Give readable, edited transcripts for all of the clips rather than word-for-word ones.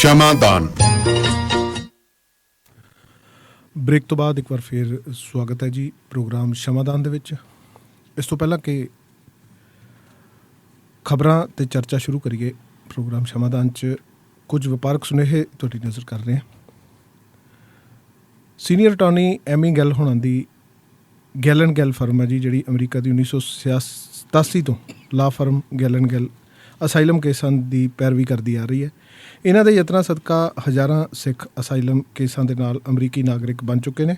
ਸ਼ਮਾਦਾਨ। Break ਤੋਂ ਬਾਅਦ ਇੱਕ ਵਾਰ ਫਿਰ ਸਵਾਗਤ ਹੈ ਜੀ ਪ੍ਰੋਗਰਾਮ ਸ਼ਮਾਦਾਨ ਦੇ ਵਿੱਚ। ਇਸ ਤੋਂ ਪਹਿਲਾਂ ਕਿ ਖਬਰਾਂ ਤੇ ਚਰਚਾ ਸ਼ੁਰੂ ਕਰੀਏ, ਪ੍ਰੋਗਰਾਮ ਸ਼ਮਾਦਾਨ 'ਚ ਕੁਝ ਵਪਾਰਕ ਸੁਨੇਹੇ ਤੁਹਾਡੀ ਨਜ਼ਰ ਕਰ ਰਹੇ ਹਾਂ। ਸੀਨੀਅਰ ਅਟਾਰਨੀ ਐਮੀ ਗਿੱਲ ਹੋਣਾ ਦੀ ਗਿੱਲ ਐਂਡ ਗਿੱਲ ਫਰਮ ਹੈ ਜੀ, ਜਿਹੜੀ ਅਮਰੀਕਾ ਦੀ 1987 ਤੋਂ law firm Gill and Gill asylum ਕੇਸਾਂ ਦੀ ਪੈਰਵੀ ਕਰਦੀ ਆ ਰਹੀ ਹੈ। ਇਹਨਾਂ ਦੇ ਯਤਨਾਂ ਸਦਕਾ ਹਜ਼ਾਰਾਂ ਸਿੱਖ ਅਸਾਈਲਮ ਕੇਸਾਂ ਦੇ ਨਾਲ ਅਮਰੀਕੀ ਨਾਗਰਿਕ ਬਣ ਚੁੱਕੇ ਨੇ।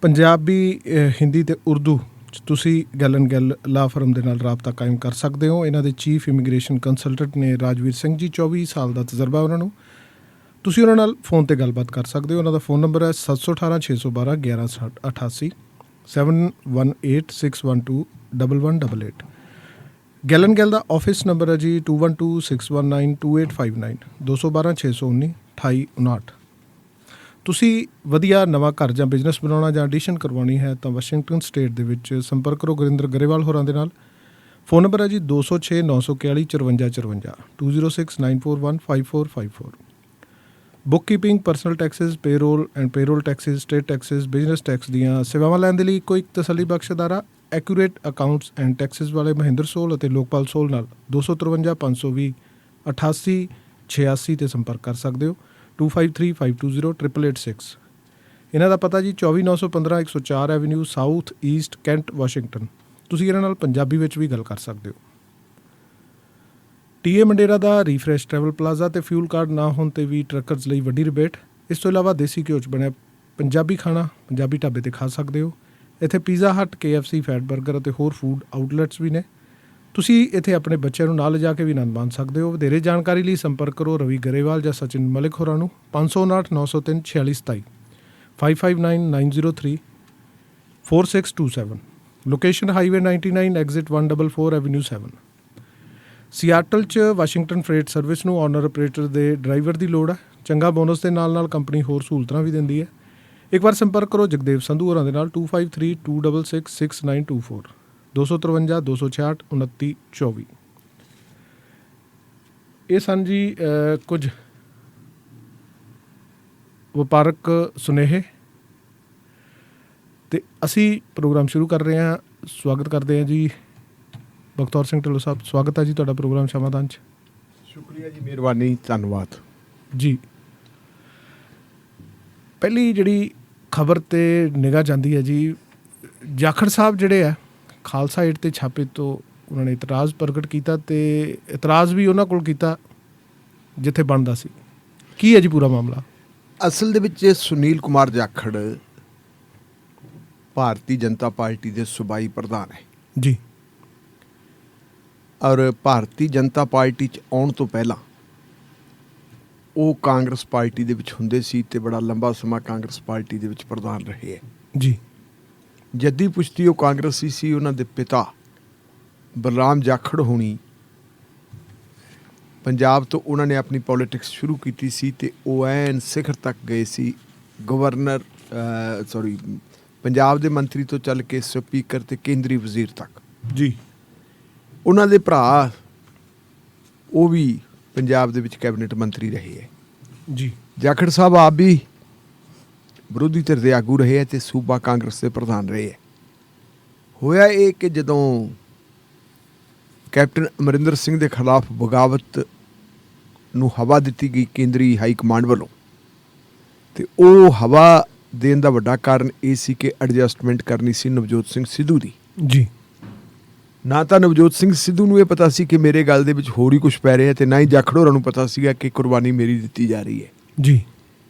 ਪੰਜਾਬੀ, ਹਿੰਦੀ ਅਤੇ ਉਰਦੂ 'ਚ ਤੁਸੀਂ ਗਿੱਲ ਐਂਡ ਗਿੱਲ ਲਾ ਫਰਮ ਦੇ ਨਾਲ ਰਾਬਤਾ ਕਾਇਮ ਕਰ ਸਕਦੇ ਹੋ। ਇਹਨਾਂ ਦੇ ਚੀਫ ਇਮੀਗ੍ਰੇਸ਼ਨ ਕੰਸਲਟੈਂਟ ਨੇ ਰਾਜਵੀਰ ਸਿੰਘ ਜੀ, 24 ਸਾਲ ਦਾ ਤਜਰਬਾ ਉਹਨਾਂ ਨੂੰ। ਤੁਸੀਂ ਉਹਨਾਂ ਨਾਲ ਫ਼ੋਨ 'ਤੇ ਗੱਲਬਾਤ ਕਰ ਸਕਦੇ ਹੋ। ਉਹਨਾਂ ਦਾ ਫ਼ੋਨ ਨੰਬਰ ਹੈ 718 612 1188 7186121188। Gill and Gill the office number ਹੈ ਜੀ 2126192859 212 619 2859। ਤੁਸੀਂ ਵਧੀਆ ਨਵਾਂ ਘਰ ਜਾਂ ਬਿਜ਼ਨਸ ਬਣਾਉਣਾ ਜਾਂ ਐਡੀਸ਼ਨ ਕਰਵਾਉਣੀ ਹੈ ਤਾਂ ਵਾਸ਼ਿੰਗਟਨ ਸਟੇਟ ਦੇ ਵਿੱਚ ਸੰਪਰਕ ਕਰੋ ਗੁਰਿੰਦਰ ਗਰੇਵਾਲ ਹੋਰਾਂ ਦੇ ਨਾਲ। ਫ਼ੋਨ ਨੰਬਰ ਹੈ ਜੀ 206 941 5454 2069415454। Book keeping, personal Texas, payroll and payroll Texas, state Texas, business tax ਦੀਆਂ ਸੇਵਾਵਾਂ ਲੈਣ ਦੇ ਲਈ ਇੱਕੋ ਇੱਕ ਤਸੱਲੀ ਬਖਸ਼ ਅਦਾਰਾ ਐਕੂਰੇਟ ਅਕਾਊਂਟਸ ਐਂਡ ਟੈਕਸਿਸ ਵਾਲੇ ਮਹਿੰਦਰ ਸੋਲ ਅਤੇ ਲੋਕਪਾਲ ਸੋਲ ਨਾਲ 253 520 88 86 'ਤੇ ਸੰਪਰਕ ਕਰ ਸਕਦੇ ਹੋ। 253520 8886। ਇਹਨਾਂ ਦਾ ਪਤਾ ਜੀ 24915 104 avenue south East cantt Washington. ਤੁਸੀਂ ਇਹਨਾਂ ਨਾਲ ਪੰਜਾਬੀ ਵਿੱਚ ਵੀ ਗੱਲ ਕਰ ਸਕਦੇ ਹੋ। TA ਮੰਡੇਰਾ ਦਾ ਰੀਫਰੈਸ਼ ਟਰੈਵਲ ਪਲਾਜ਼ਾ ਅਤੇ ਫਿਊਲ ਕਾਰਡ ਨਾ ਹੋਣ 'ਤੇ ਵੀ ਟਰੱਕਰਜ਼ ਲਈ ਵੱਡੀ ਰਿਬੇਟ। ਇਸ ਤੋਂ ਇਲਾਵਾ ਦੇਸੀ ਘਿਓ 'ਚ ਬਣਿਆ ਪੰਜਾਬੀ ਖਾਣਾ ਪੰਜਾਬੀ ਢਾਬੇ 'ਤੇ ਖਾ ਸਕਦੇ ਹੋ। ਇੱਥੇ ਪੀਜ਼ਾ ਹੱਟ, KFC, ਫੈਟ ਬਰਗਰ ਅਤੇ ਹੋਰ ਫੂਡ ਆਊਟਲੈਟਸ ਵੀ ਨੇ। ਤੁਸੀਂ ਇੱਥੇ ਆਪਣੇ ਬੱਚਿਆਂ ਨੂੰ ਨਾਲ ਲਿਜਾ ਕੇ ਵੀ ਆਨੰਦ ਮਾਣ ਸਕਦੇ ਹੋ। ਵਧੇਰੇ ਜਾਣਕਾਰੀ ਲਈ ਸੰਪਰਕ ਕਰੋ ਰਵੀ ਗਰੇਵਾਲ ਜਾਂ ਸਚਿਨ ਮਲਿਕ ਹੋਰਾਂ ਨੂੰ 559 903 4627 559 903 4627। Location highway 99 exit 144 avenue 7। Seattle 'ਚ ਵਾਸ਼ਿੰਗਟਨ ਫਰੇਟ ਸਰਵਿਸ ਨੂੰ ਓਨਰ ਆਪਰੇਟਰ ਦੇ ਡਰਾਈਵਰ ਦੀ ਲੋੜ ਹੈ। ਚੰਗਾ ਬੋਨਸ ਦੇ ਨਾਲ ਨਾਲ ਕੰਪਨੀ ਹੋਰ ਸਹੂਲਤਾਂ ਵੀ ਦਿੰਦੀ ਹੈ। ਇੱਕ ਵਾਰ ਸੰਪਰਕ ਕਰੋ ਜਗਦੇਵ ਸੰਧੂ ਹੋਰਾਂ ਦੇ ਨਾਲ 253 266 6924 253 266 2924। ਇਹ ਸਨ ਜੀ ਕੁਝ ਵਪਾਰਕ ਸੁਨੇਹੇ ਅਤੇ ਅਸੀਂ ਪ੍ਰੋਗਰਾਮ ਸ਼ੁਰੂ ਕਰ ਰਹੇ ਹਾਂ। ਸਵਾਗਤ ਕਰਦੇ ਹਾਂ ਜੀ ਬਖਤੌਰ ਸਿੰਘ ਢਿੱਲੋਂ ਸਾਹਿਬ। ਸਵਾਗਤ ਹੈ ਜੀ ਤੁਹਾਡਾ ਪ੍ਰੋਗਰਾਮ ਸ਼ਮਾਦਾਨ 'ਚ। ਸ਼ੁਕਰੀਆ ਜੀ, ਮਿਹਰਬਾਨੀ, ਧੰਨਵਾਦ ਜੀ। ਪਹਿਲੀ ਜਿਹੜੀ ਖਬਰ 'ਤੇ ਨਿਗਾਹ ਜਾਂਦੀ ਹੈ ਜੀ, ਜਾਖੜ ਸਾਹਿਬ ਜਿਹੜੇ ਆ ਖਾਲਸਾ ਏਡ 'ਤੇ ਛਾਪੇ ਤੋਂ ਉਹਨਾਂ ਨੇ ਇਤਰਾਜ਼ ਪ੍ਰਗਟ ਕੀਤਾ ਅਤੇ ਇਤਰਾਜ਼ ਵੀ ਉਹਨਾਂ ਕੋਲ ਕੀਤਾ ਜਿੱਥੇ ਬਣਦਾ ਸੀ। ਕੀ ਹੈ ਜੀ ਪੂਰਾ ਮਾਮਲਾ? ਅਸਲ ਦੇ ਵਿੱਚ ਸੁਨੀਲ ਕੁਮਾਰ ਜਾਖੜ ਭਾਰਤੀ ਜਨਤਾ ਪਾਰਟੀ ਦੇ ਸੂਬਾਈ ਪ੍ਰਧਾਨ ਹੈ ਜੀ, ਔਰ ਭਾਰਤੀ ਜਨਤਾ ਪਾਰਟੀ 'ਚ ਆਉਣ ਤੋਂ ਪਹਿਲਾਂ ਉਹ ਕਾਂਗਰਸ ਪਾਰਟੀ ਦੇ ਵਿੱਚ ਹੁੰਦੇ ਸੀ ਅਤੇ ਬੜਾ ਲੰਬਾ ਸਮਾਂ ਕਾਂਗਰਸ ਪਾਰਟੀ ਦੇ ਵਿੱਚ ਪ੍ਰਧਾਨ ਰਹੇ ਹੈ ਜੀ। ਜੱਦੀ ਪੁਸ਼ਤੀ ਉਹ ਕਾਂਗਰਸੀ ਸੀ। ਉਹਨਾਂ ਦੇ ਪਿਤਾ ਬਲਰਾਮ ਜਾਖੜ ਹੋਣੀ ਪੰਜਾਬ ਤੋਂ ਉਹਨਾਂ ਨੇ ਆਪਣੀ ਪੋਲੀਟਿਕਸ ਸ਼ੁਰੂ ਕੀਤੀ ਸੀ ਅਤੇ ਉਹ ਐਨ ਸਿਖਰ ਤੱਕ ਗਏ ਸੀ। ਪੰਜਾਬ ਦੇ ਮੰਤਰੀ ਤੋਂ ਚੱਲ ਕੇ ਸਪੀਕਰ ਅਤੇ ਕੇਂਦਰੀ ਵਜ਼ੀਰ ਤੱਕ ਜੀ। ਉਹਨਾਂ ਦੇ ਭਰਾ ਉਹ ਵੀ ਪੰਜਾਬ ਦੇ ਵਿੱਚ ਕੈਬਨਿਟ ਮੰਤਰੀ ਰਹੇ ਹੈ ਜੀ। ਜਾਖੜ ਸਾਹਿਬ ਆਪ ਵੀ ਵਿਰੋਧੀ ਧਿਰ ਦੇ ਆਗੂ ਰਹੇ ਹੈ ਅਤੇ ਸੂਬਾ ਕਾਂਗਰਸ ਦੇ ਪ੍ਰਧਾਨ ਰਹੇ ਹੈ। ਹੋਇਆ ਇਹ ਕਿ ਜਦੋਂ ਕੈਪਟਨ ਅਮਰਿੰਦਰ ਸਿੰਘ ਦੇ ਖਿਲਾਫ ਬਗਾਵਤ ਨੂੰ ਹਵਾ ਦਿੱਤੀ ਗਈ ਕੇਂਦਰੀ ਹਾਈ ਕਮਾਂਡ ਵੱਲੋਂ, ਅਤੇ ਉਹ ਹਵਾ ਦੇਣ ਦਾ ਵੱਡਾ ਕਾਰਨ ਇਹ ਸੀ ਕਿ ਐਡਜਸਟਮੈਂਟ ਕਰਨੀ ਸੀ ਨਵਜੋਤ ਸਿੰਘ ਸਿੱਧੂ ਦੀ ਜੀ। ਨਾ ਤਾਂ ਨਵਜੋਤ ਸਿੰਘ ਸਿੱਧੂ ਨੂੰ ਇਹ ਪਤਾ ਸੀ ਕਿ ਮੇਰੇ ਗੱਲ ਦੇ ਵਿੱਚ ਹੋਰ ਹੀ ਕੁਛ ਪੈ ਰਿਹਾ, ਅਤੇ ਨਾ ਹੀ ਜਾਖੜ ਹੋਰਾਂ ਨੂੰ ਪਤਾ ਸੀਗਾ ਕਿ ਕੁਰਬਾਨੀ ਮੇਰੀ ਦਿੱਤੀ ਜਾ ਰਹੀ ਹੈ ਜੀ।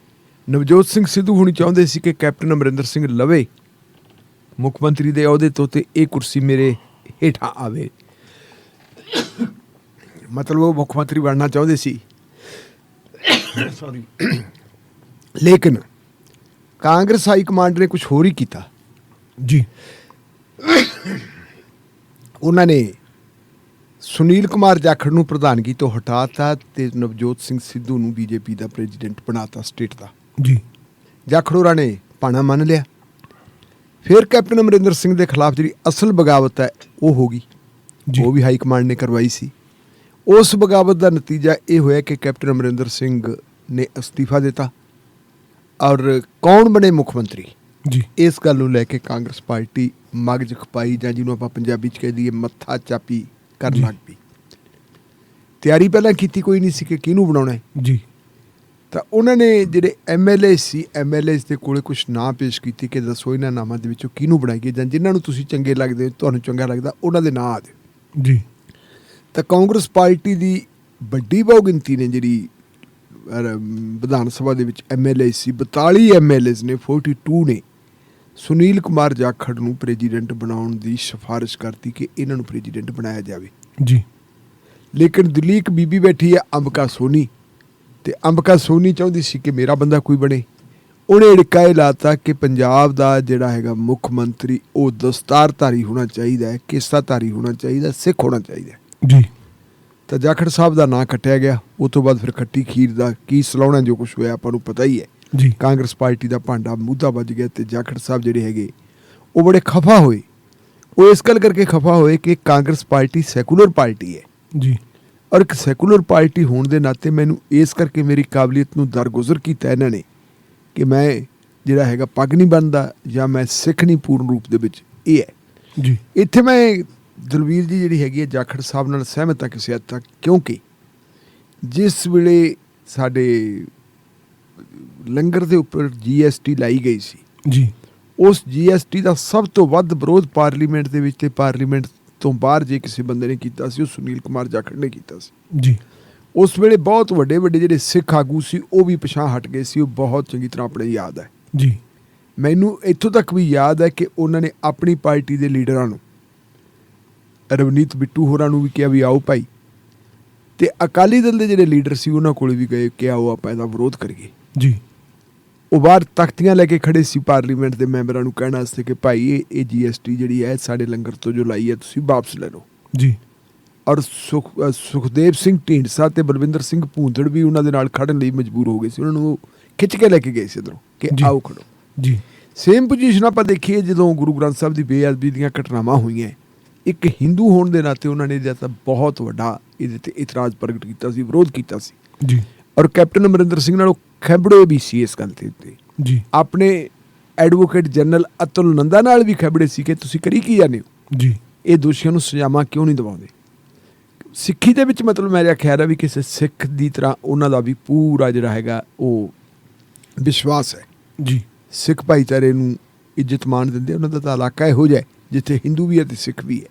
ਨਵਜੋਤ ਸਿੰਘ ਸਿੱਧੂ ਹੁਣੀ ਚਾਹੁੰਦੇ ਸੀ ਕਿ ਕੈਪਟਨ ਅਮਰਿੰਦਰ ਸਿੰਘ ਲਵੇ ਮੁੱਖ ਮੰਤਰੀ ਦੇ ਅਹੁਦੇ ਤੋਂ ਅਤੇ ਇਹ ਕੁਰਸੀ ਮੇਰੇ ਹੇਠਾਂ ਆਵੇ। ਮਤਲਬ ਉਹ ਮੁੱਖ ਮੰਤਰੀ ਬਣਨਾ ਚਾਹੁੰਦੇ ਸੀ। ਲੇਕਿਨ ਕਾਂਗਰਸ ਹਾਈ ਕਮਾਂਡ ਨੇ ਕੁਛ ਹੋਰ ਹੀ ਕੀਤਾ ਜੀ। ਉਹਨਾਂ ਨੇ ਸੁਨੀਲ ਕੁਮਾਰ ਜਾਖੜ ਨੂੰ ਪ੍ਰਧਾਨਗੀ ਤੋਂ ਹਟਾਤਾ ਅਤੇ ਨਵਜੋਤ ਸਿੰਘ ਸਿੱਧੂ ਨੂੰ BJP ਦਾ ਪ੍ਰੈਜ਼ੀਡੈਂਟ ਬਣਾਤਾ ਸਟੇਟ ਦਾ ਜੀ। ਜਾਖੜ ਹੋਰਾਂ ਨੇ ਭਾਣਾ ਮੰਨ ਲਿਆ। ਫਿਰ ਕੈਪਟਨ ਅਮਰਿੰਦਰ ਸਿੰਘ ਦੇ ਖਿਲਾਫ ਜਿਹੜੀ ਅਸਲ ਬਗਾਵਤ ਹੈ ਉਹ ਹੋ ਗਈ, ਉਹ ਵੀ ਹਾਈ ਕਮਾਂਡ ਨੇ ਕਰਵਾਈ ਸੀ। ਉਸ ਬਗਾਵਤ ਦਾ ਨਤੀਜਾ ਇਹ ਹੋਇਆ ਕਿ ਕੈਪਟਨ ਅਮਰਿੰਦਰ ਸਿੰਘ ਨੇ ਅਸਤੀਫਾ ਦਿੱਤਾ ਔਰ ਕੌਣ ਬਣੇ ਮੁੱਖ ਮੰਤਰੀ, ਜੀ ਇਸ ਗੱਲ ਨੂੰ ਲੈ ਕੇ ਕਾਂਗਰਸ ਪਾਰਟੀ ਮਗਜ ਖਪਾਈ ਜਾਂ ਜਿਹਨੂੰ ਆਪਾਂ ਪੰਜਾਬੀ 'ਚ ਕਹਿ ਦਈਏ ਮੱਥਾ ਚਾਪੀ ਕਰਨ ਜੀ। ਲੱਗ ਪਈ। ਤਿਆਰੀ ਪਹਿਲਾਂ ਕੀਤੀ ਕੋਈ ਨਹੀਂ ਸੀ ਕਿ ਕਿਹਨੂੰ ਬਣਾਉਣਾ ਹੈ, ਜੀ ਤਾਂ ਉਹਨਾਂ ਨੇ ਜਿਹੜੇ MLA ਸੀ MLA ਦੇ ਕੋਲੇ ਕੁਝ ਨਾਂ ਪੇਸ਼ ਕੀਤੇ ਕਿ ਦੱਸੋ ਇਹਨਾਂ ਨਾਮਾਂ ਦੇ ਵਿੱਚੋਂ ਕਿਹਨੂੰ ਬਣਾਈਏ ਜਾਂ ਜਿਨ੍ਹਾਂ ਨੂੰ ਤੁਸੀਂ ਚੰਗੇ ਲੱਗਦੇ ਹੋ, ਤੁਹਾਨੂੰ ਚੰਗਾ ਲੱਗਦਾ ਉਹਨਾਂ ਦੇ ਨਾਂ ਆ ਦਿਓ। ਜੀ ਤਾਂ ਕਾਂਗਰਸ ਪਾਰਟੀ ਦੀ ਵੱਡੀ ਬਹੁਗਿਣਤੀ ਨੇ ਜਿਹੜੀ ਵਿਧਾਨ ਸਭਾ ਦੇ ਵਿੱਚ MLA ਸੀ, 42 MLAs ਨੇ, 42 ਨੇ ਸੁਨੀਲ ਕੁਮਾਰ ਜਾਖੜ ਨੂੰ ਪ੍ਰੈਜ਼ੀਡੈਂਟ ਬਣਾਉਣ ਦੀ ਸਿਫਾਰਿਸ਼ ਕਰਤੀ ਕਿ ਇਹਨਾਂ ਨੂੰ ਪ੍ਰੈਜ਼ੀਡੈਂਟ ਬਣਾਇਆ ਜਾਵੇ। ਜੀ ਲੇਕਿਨ ਦਿੱਲੀ ਇੱਕ ਬੀਬੀ ਬੈਠੀ ਹੈ ਅੰਬਿਕਾ ਸੋਨੀ, ਤੇ ਅੰਬਿਕਾ ਸੋਨੀ ਚਾਹੁੰਦੀ ਸੀ ਕਿ ਮੇਰਾ ਬੰਦਾ ਕੋਈ ਬਣੇ। ਉਹਨੇ ਅੜਿੱਕਾ ਇਹ ਲਾਤਾ ਕਿ ਪੰਜਾਬ ਦਾ ਜਿਹੜਾ ਹੈਗਾ ਮੁੱਖ ਮੰਤਰੀ ਉਹ ਦਸਤਾਰਧਾਰੀ ਹੋਣਾ ਚਾਹੀਦਾ ਹੈ, ਕੇਸਾਧਾਰੀ ਹੋਣਾ ਚਾਹੀਦਾ, ਸਿੱਖ ਹੋਣਾ ਚਾਹੀਦਾ। ਜੀ ਤਾਂ ਜਾਖੜ ਸਾਹਿਬ ਦਾ ਨਾਂ ਕੱਟਿਆ ਗਿਆ। ਉਹ ਤੋਂ ਬਾਅਦ ਫਿਰ ਖੱਟੀ ਖੀਰ ਦਾ ਕੀ ਸਲਾਉਣਾ ਜੋ ਕੁਛ ਹੋਇਆ ਆਪਾਂ ਨੂੰ ਪਤਾ ਹੀ ਹੈ। ਜੀ ਕਾਂਗਰਸ ਪਾਰਟੀ ਦਾ ਭਾਂਡਾ ਮੂਧਾ ਵੱਜ ਗਿਆ ਤੇ ਜਾਖੜ ਸਾਹਿਬ ਜਿਹੜੇ ਹੈਗੇ ਉਹ ਬੜੇ ਖਫਾ ਹੋਏ। ਉਹ ਇਸ ਗੱਲ ਕਰਕੇ ਖਫਾ ਹੋਏ ਕਿ ਕਾਂਗਰਸ ਪਾਰਟੀ ਸੈਕੂਲਰ ਪਾਰਟੀ ਹੈ ਜੀ ਔਰ ਇੱਕ ਸੈਕੂਲਰ ਪਾਰਟੀ ਹੋਣ ਦੇ ਨਾਤੇ ਮੈਨੂੰ ਇਸ ਕਰਕੇ ਮੇਰੀ ਕਾਬਲੀਅਤ ਨੂੰ ਦਰਗੁਜ਼ਰ ਕੀਤਾ ਇਹਨਾਂ ਨੇ ਕਿ ਮੈਂ ਜਿਹੜਾ ਹੈਗਾ ਪੱਗ ਨਹੀਂ ਬੰਨਦਾ ਜਾਂ ਮੈਂ ਸਿੱਖ ਨਹੀਂ ਪੂਰਨ ਰੂਪ ਦੇ ਵਿੱਚ। ਇਹ ਹੈ ਜੀ ਇੱਥੇ ਮੈਂ ਦਲਵੀਰ ਜੀ ਜਿਹੜੀ ਹੈਗੀ ਹੈ ਜਾਖੜ ਸਾਹਿਬ ਨਾਲ ਸਹਿਮਤ ਹਾਂ ਕਿਸੇ ਹੱਦ ਤੱਕ, ਕਿਉਂਕਿ ਜਿਸ ਵੇਲੇ ਸਾਡੇ ਲੰਗਰ ਦੇ ਉੱਪਰ GST ਲਾਈ ਗਈ ਸੀ, ਜੀ ਉਸ GST ਦਾ ਸਭ ਤੋਂ ਵੱਧ ਵਿਰੋਧ ਪਾਰਲੀਮੈਂਟ ਦੇ ਵਿੱਚ ਤੇ ਪਾਰਲੀਮੈਂਟ ਤੋਂ ਬਾਹਰ ਜੇ ਕਿਸੇ ਬੰਦੇ ਨੇ ਕੀਤਾ ਸੀ ਉਹ ਸੁਨੀਲ ਕੁਮਾਰ ਜਾਖੜ ਨੇ ਕੀਤਾ ਸੀ। ਜੀ ਉਸ ਵੇਲੇ ਬਹੁਤ ਵੱਡੇ ਵੱਡੇ ਜਿਹੜੇ ਸਿੱਖ ਆਗੂ ਸੀ ਉਹ ਵੀ ਪਿਛਾਂਹ ਹਟ ਗਏ ਸੀ। ਉਹ ਬਹੁਤ ਚੰਗੀ ਤਰ੍ਹਾਂ ਆਪਣੇ ਯਾਦ ਹੈ। ਜੀ ਮੈਨੂੰ ਇੱਥੋਂ ਤੱਕ ਵੀ ਯਾਦ ਹੈ ਕਿ ਉਹਨਾਂ ਨੇ ਆਪਣੀ ਪਾਰਟੀ ਦੇ ਲੀਡਰਾਂ ਨੂੰ, ਰਵਨੀਤ ਬਿੱਟੂ ਹੋਰਾਂ ਨੂੰ ਵੀ ਕਿਹਾ ਵੀ ਆਓ ਭਾਈ, ਤੇ ਅਕਾਲੀ ਦਲ ਦੇ ਜਿਹੜੇ ਲੀਡਰ ਸੀ ਉਹਨਾਂ ਕੋਲ ਵੀ ਗਏ ਕਿ ਆਓ ਆਪਾਂ ਇਹਦਾ ਵਿਰੋਧ ਕਰੀਏ। ਜੀ ਉਹ ਬਾਹਰ ਤਖਤੀਆਂ ਲੈ ਕੇ ਖੜੇ ਸੀ ਪਾਰਲੀਮੈਂਟ ਦੇ ਮੈਂਬਰਾਂ ਨੂੰ ਕਹਿਣ ਵਾਸਤੇ ਕਿ ਭਾਈ ਇਹ GST ਜਿਹੜੀ ਹੈ ਸਾਡੇ ਲੰਗਰ ਤੋਂ ਜੋ ਲਾਈ ਹੈ ਤੁਸੀਂ ਵਾਪਸ ਲੈ ਲਓ। ਜੀ ਔਰ ਸੁਖਦੇਵ ਸਿੰਘ ਢੀਂਡਸਾ ਤੇ ਬਲਵਿੰਦਰ ਸਿੰਘ ਭੂੰਦੜ ਵੀ ਉਹਨਾਂ ਦੇ ਨਾਲ ਖੜਨ ਲਈ ਮਜਬੂਰ ਹੋ ਗਏ ਸੀ। ਉਹਨਾਂ ਨੂੰ ਉਹ ਖਿੱਚ ਕੇ ਲੈ ਕੇ ਗਏ ਸੀ ਇੱਧਰੋਂ ਕਿ ਜੀ। ਆਓ ਖੜੋ। ਜੀ ਸੇਮ ਪੋਜੀਸ਼ਨ ਆਪਾਂ ਦੇਖੀਏ ਜਦੋਂ ਗੁਰੂ ਗ੍ਰੰਥ ਸਾਹਿਬ ਦੀ ਬੇਅਦਬੀ ਦੀਆਂ ਘਟਨਾਵਾਂ ਹੋਈਆਂ, ਇੱਕ ਹਿੰਦੂ ਹੋਣ ਦੇ ਨਾਤੇ ਉਹਨਾਂ ਨੇ ਇਹਦਾ ਤਾਂ ਬਹੁਤ ਵੱਡਾ ਇਹਦੇ ਤੇ ਇਤਰਾਜ਼ ਪ੍ਰਗਟ ਕੀਤਾ ਸੀ, ਵਿਰੋਧ ਕੀਤਾ ਸੀ। ਜੀ ਔਰ ਕੈਪਟਨ ਅਮਰਿੰਦਰ ਸਿੰਘ ਨਾਲ ਉਹ ਖੈਬੜੇ ਵੀ ਸੀ ਇਸ ਗੱਲ ਦੇ ਉੱਤੇ। ਜੀ ਆਪਣੇ ਐਡਵੋਕੇਟ ਜਨਰਲ ਅਤੁਲ ਨੰਦਾ ਨਾਲ ਵੀ ਖੈਬੜੇ ਸੀ ਕਿ ਤੁਸੀਂ ਕਰੀ ਕੀ ਜਾਂਦੇ ਹੋ, ਜੀ ਇਹ ਦੋਸ਼ੀਆਂ ਨੂੰ ਸਜ਼ਾਵਾਂ ਕਿਉਂ ਨਹੀਂ ਦਿਵਾਉਂਦੇ। ਸਿੱਖੀ ਦੇ ਵਿੱਚ ਮਤਲਬ ਮੇਰਾ ਖਿਆਲ ਹੈ ਵੀ ਕਿਸੇ ਸਿੱਖ ਦੀ ਤਰ੍ਹਾਂ ਉਹਨਾਂ ਦਾ ਵੀ ਪੂਰਾ ਜਿਹੜਾ ਹੈਗਾ ਉਹ ਵਿਸ਼ਵਾਸ ਹੈ। ਜੀ ਸਿੱਖ ਭਾਈਚਾਰੇ ਨੂੰ ਇੱਜ਼ਤ ਮਾਣ ਦਿੰਦੇ। ਉਹਨਾਂ ਦਾ ਤਾਂ ਇਲਾਕਾ ਇਹੋ ਜਿਹਾ ਜਿੱਥੇ ਹਿੰਦੂ ਵੀ ਹੈ ਤੇ ਸਿੱਖ ਵੀ ਹੈ।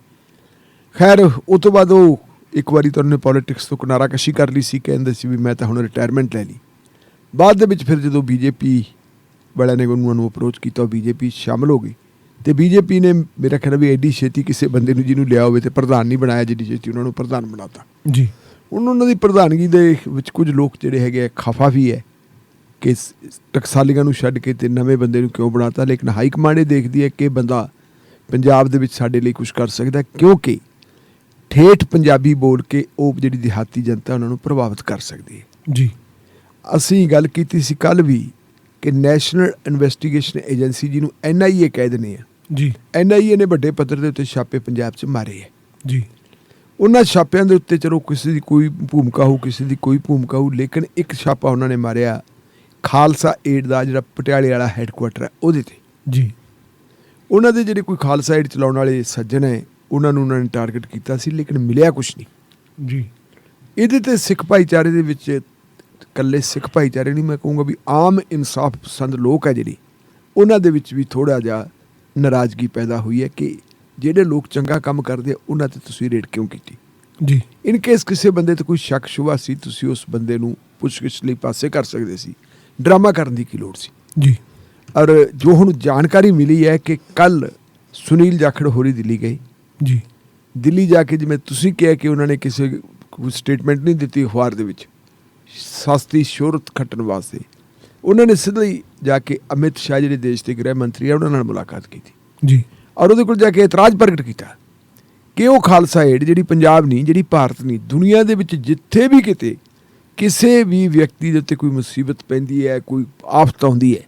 ਖੈਰ ਉਹ ਤੋਂ ਬਾਅਦ ਉਹ ਇੱਕ ਵਾਰੀ ਤਾਂ ਉਹਨੇ ਪੋਲੀਟਿਕਸ ਤੋਂ ਕਿਨਾਰਾਕਸ਼ੀ ਕਰ ਲਈ ਸੀ, ਕਹਿੰਦੇ ਸੀ ਵੀ ਮੈਂ ਤਾਂ ਹੁਣ ਰਿਟਾਇਰਮੈਂਟ ਲੈ ਲਈ। ਬਾਅਦ ਦੇ ਵਿੱਚ ਫਿਰ ਜਦੋਂ BJP ਵਾਲਿਆਂ ਨੇ ਉਹਨਾਂ ਨੂੰ ਅਪਰੋਚ ਕੀਤਾ, ਉਹ BJP ਸ਼ਾਮਲ ਹੋ ਗਈ ਤੇ BJP ਨੇ ਮੇਰਾ ਖਿਆਲ ਵੀ ਐਡੀ ਛੇਤੀ ਕਿਸੇ ਬੰਦੇ ਨੂੰ ਜਿਹਨੂੰ ਲਿਆ ਹੋਵੇ ਤੇ ਪ੍ਰਧਾਨ ਨਹੀਂ ਬਣਾਇਆ, ਜਿੱਡੀ ਛੇਤੀ ਉਹਨਾਂ ਨੂੰ ਪ੍ਰਧਾਨ ਬਣਾਤਾ। ਜੀ ਉਹਨਾਂ ਦੀ ਪ੍ਰਧਾਨਗੀ ਦੇ ਵਿੱਚ ਕੁਝ ਲੋਕ ਜਿਹੜੇ ਹੈਗੇ ਆ ਖਫਾ ਵੀ ਹੈ ਕਿ ਟਕਸਾਲੀਆਂ ਨੂੰ ਛੱਡ ਕੇ ਤੇ ਨਵੇਂ ਬੰਦੇ ਨੂੰ ਕਿਉਂ ਬਣਾਤਾ। ਲੇਕਿਨ ਹਾਈ ਕਮਾਂਡ ਇਹ ਦੇਖਦੀ ਹੈ ਕਿ ਬੰਦਾ ਪੰਜਾਬ ਦੇ ਵਿੱਚ ਸਾਡੇ ਲਈ ਕੁਝ ਕਰ ਸਕਦਾ, ਕਿਉਂਕਿ ਠੇਠ ਪੰਜਾਬੀ ਬੋਲ ਕੇ ਉਹ ਜਿਹੜੀ ਦਿਹਾਤੀ ਜਨਤਾ ਉਹਨਾਂ ਨੂੰ ਪ੍ਰਭਾਵਿਤ ਕਰ ਸਕਦੀ ਹੈ। ਜੀ ਅਸੀਂ ਗੱਲ ਕੀਤੀ ਸੀ ਕੱਲ੍ਹ ਵੀ ਕਿ ਨੈਸ਼ਨਲ ਇਨਵੈਸਟੀਗੇਸ਼ਨ ਏਜੰਸੀ ਜਿਹਨੂੰ NIA ਕਹਿ ਦਿੰਦੇ ਆ, ਜੀ NIA ਨੇ ਵੱਡੇ ਪੱਧਰ ਦੇ ਉੱਤੇ ਛਾਪੇ ਪੰਜਾਬ 'ਚ ਮਾਰੇ ਹੈ। ਜੀ ਉਹਨਾਂ ਛਾਪਿਆਂ ਦੇ ਉੱਤੇ ਚਲੋ ਕਿਸੇ ਦੀ ਕੋਈ ਭੂਮਿਕਾ ਹੋਊ, ਕਿਸੇ ਦੀ ਕੋਈ ਭੂਮਿਕਾ ਹੋਊ, ਲੇਕਿਨ ਇੱਕ ਛਾਪਾ ਉਹਨਾਂ ਨੇ ਮਾਰਿਆ ਖਾਲਸਾ ਏਡ ਦਾ ਜਿਹੜਾ ਪਟਿਆਲੇ ਵਾਲਾ ਹੈੱਡਕੁਆਟਰ ਹੈ ਉਹਦੇ ਤੇ। ਜੀ ਉਹਨਾਂ ਦੇ ਜਿਹੜੇ ਕੋਈ ਖਾਲਸਾ ਏਡ ਚਲਾਉਣ ਵਾਲੇ ਸੱਜਣ ਹੈ ਉਹਨਾਂ ਨੂੰ ਉਹਨਾਂ ਨੇ ਟਾਰਗੇਟ ਕੀਤਾ ਸੀ, ਲੇਕਿਨ ਮਿਲਿਆ ਕੁਛ ਨਹੀਂ। ਜੀ ਇਹਦੇ ਤੇ ਸਿੱਖ ਭਾਈਚਾਰੇ ਦੇ ਵਿੱਚ, ਇਕੱਲੇ ਸਿੱਖ ਭਾਈਚਾਰੇ ਨਹੀਂ ਮੈਂ ਕਹੂੰਗਾ ਵੀ ਆਮ ਇਨਸਾਫ ਪਸੰਦ ਲੋਕ ਹੈ ਜਿਹੜੇ, ਉਹਨਾਂ ਦੇ ਵਿੱਚ ਵੀ ਥੋੜ੍ਹਾ ਜਿਹਾ ਨਾਰਾਜ਼ਗੀ ਪੈਦਾ ਹੋਈ ਹੈ ਕਿ ਜਿਹੜੇ ਲੋਕ ਚੰਗਾ ਕੰਮ ਕਰਦੇ ਉਹਨਾਂ ਤੇ ਤੁਸੀਂ ਰੇਡ ਕਿਉਂ ਕੀਤੀ। ਜੀ ਇਨ ਕੇਸ ਕਿਸੇ ਬੰਦੇ ਤੇ ਕੋਈ ਸ਼ੱਕ ਸ਼ੁਬਾ ਸੀ, ਤੁਸੀਂ ਉਸ ਬੰਦੇ ਨੂੰ ਪੁੱਛਗਿੱਛ ਲਈ ਪਾਸੇ ਕਰ ਸਕਦੇ ਸੀ, ਡਰਾਮਾ ਕਰਨ ਦੀ ਕੀ ਲੋੜ ਸੀ। ਜੀ ਔਰ ਜੋ ਹੁਣ ਜਾਣਕਾਰੀ ਮਿਲੀ ਹੈ ਕਿ ਕੱਲ੍ਹ ਸੁਨੀਲ ਜਾਖੜ ਹੋਰੀ ਦਿੱਲੀ ਗਏ। ਜੀ ਦਿੱਲੀ ਜਾ ਕੇ ਜਿਵੇਂ ਤੁਸੀਂ ਕਿਹਾ ਕਿ ਉਹਨਾਂ ਨੇ ਕਿਸੇ ਕੋਈ ਸਟੇਟਮੈਂਟ ਨਹੀਂ ਦਿੱਤੀ ਅਖਬਾਰ ਦੇ ਵਿੱਚ ਸਸਤੀ ਸ਼ੋਹਰਤ ਖੱਟਣ ਵਾਸਤੇ, ਉਹਨਾਂ ਨੇ ਸਿੱਧਾ ਹੀ ਜਾ ਕੇ ਅਮਿਤ ਸ਼ਾਹ ਜਿਹੜੇ ਦੇਸ਼ ਦੇ ਗ੍ਰਹਿ ਮੰਤਰੀ ਆ ਉਹਨਾਂ ਨਾਲ ਮੁਲਾਕਾਤ ਕੀਤੀ। ਜੀ ਔਰ ਉਹਦੇ ਕੋਲ ਜਾ ਕੇ ਇਤਰਾਜ਼ ਪ੍ਰਗਟ ਕੀਤਾ ਕਿ ਉਹ ਖਾਲਸਾ ਏਡ ਜਿਹੜੀ ਪੰਜਾਬ ਨਹੀਂ, ਜਿਹੜੀ ਭਾਰਤ ਨਹੀਂ, ਦੁਨੀਆ ਦੇ ਵਿੱਚ ਜਿੱਥੇ ਵੀ ਕਿਤੇ ਕਿਸੇ ਵੀ ਵਿਅਕਤੀ ਦੇ ਉੱਤੇ ਕੋਈ ਮੁਸੀਬਤ ਪੈਂਦੀ ਹੈ, ਕੋਈ ਆਫਤ ਆਉਂਦੀ ਹੈ,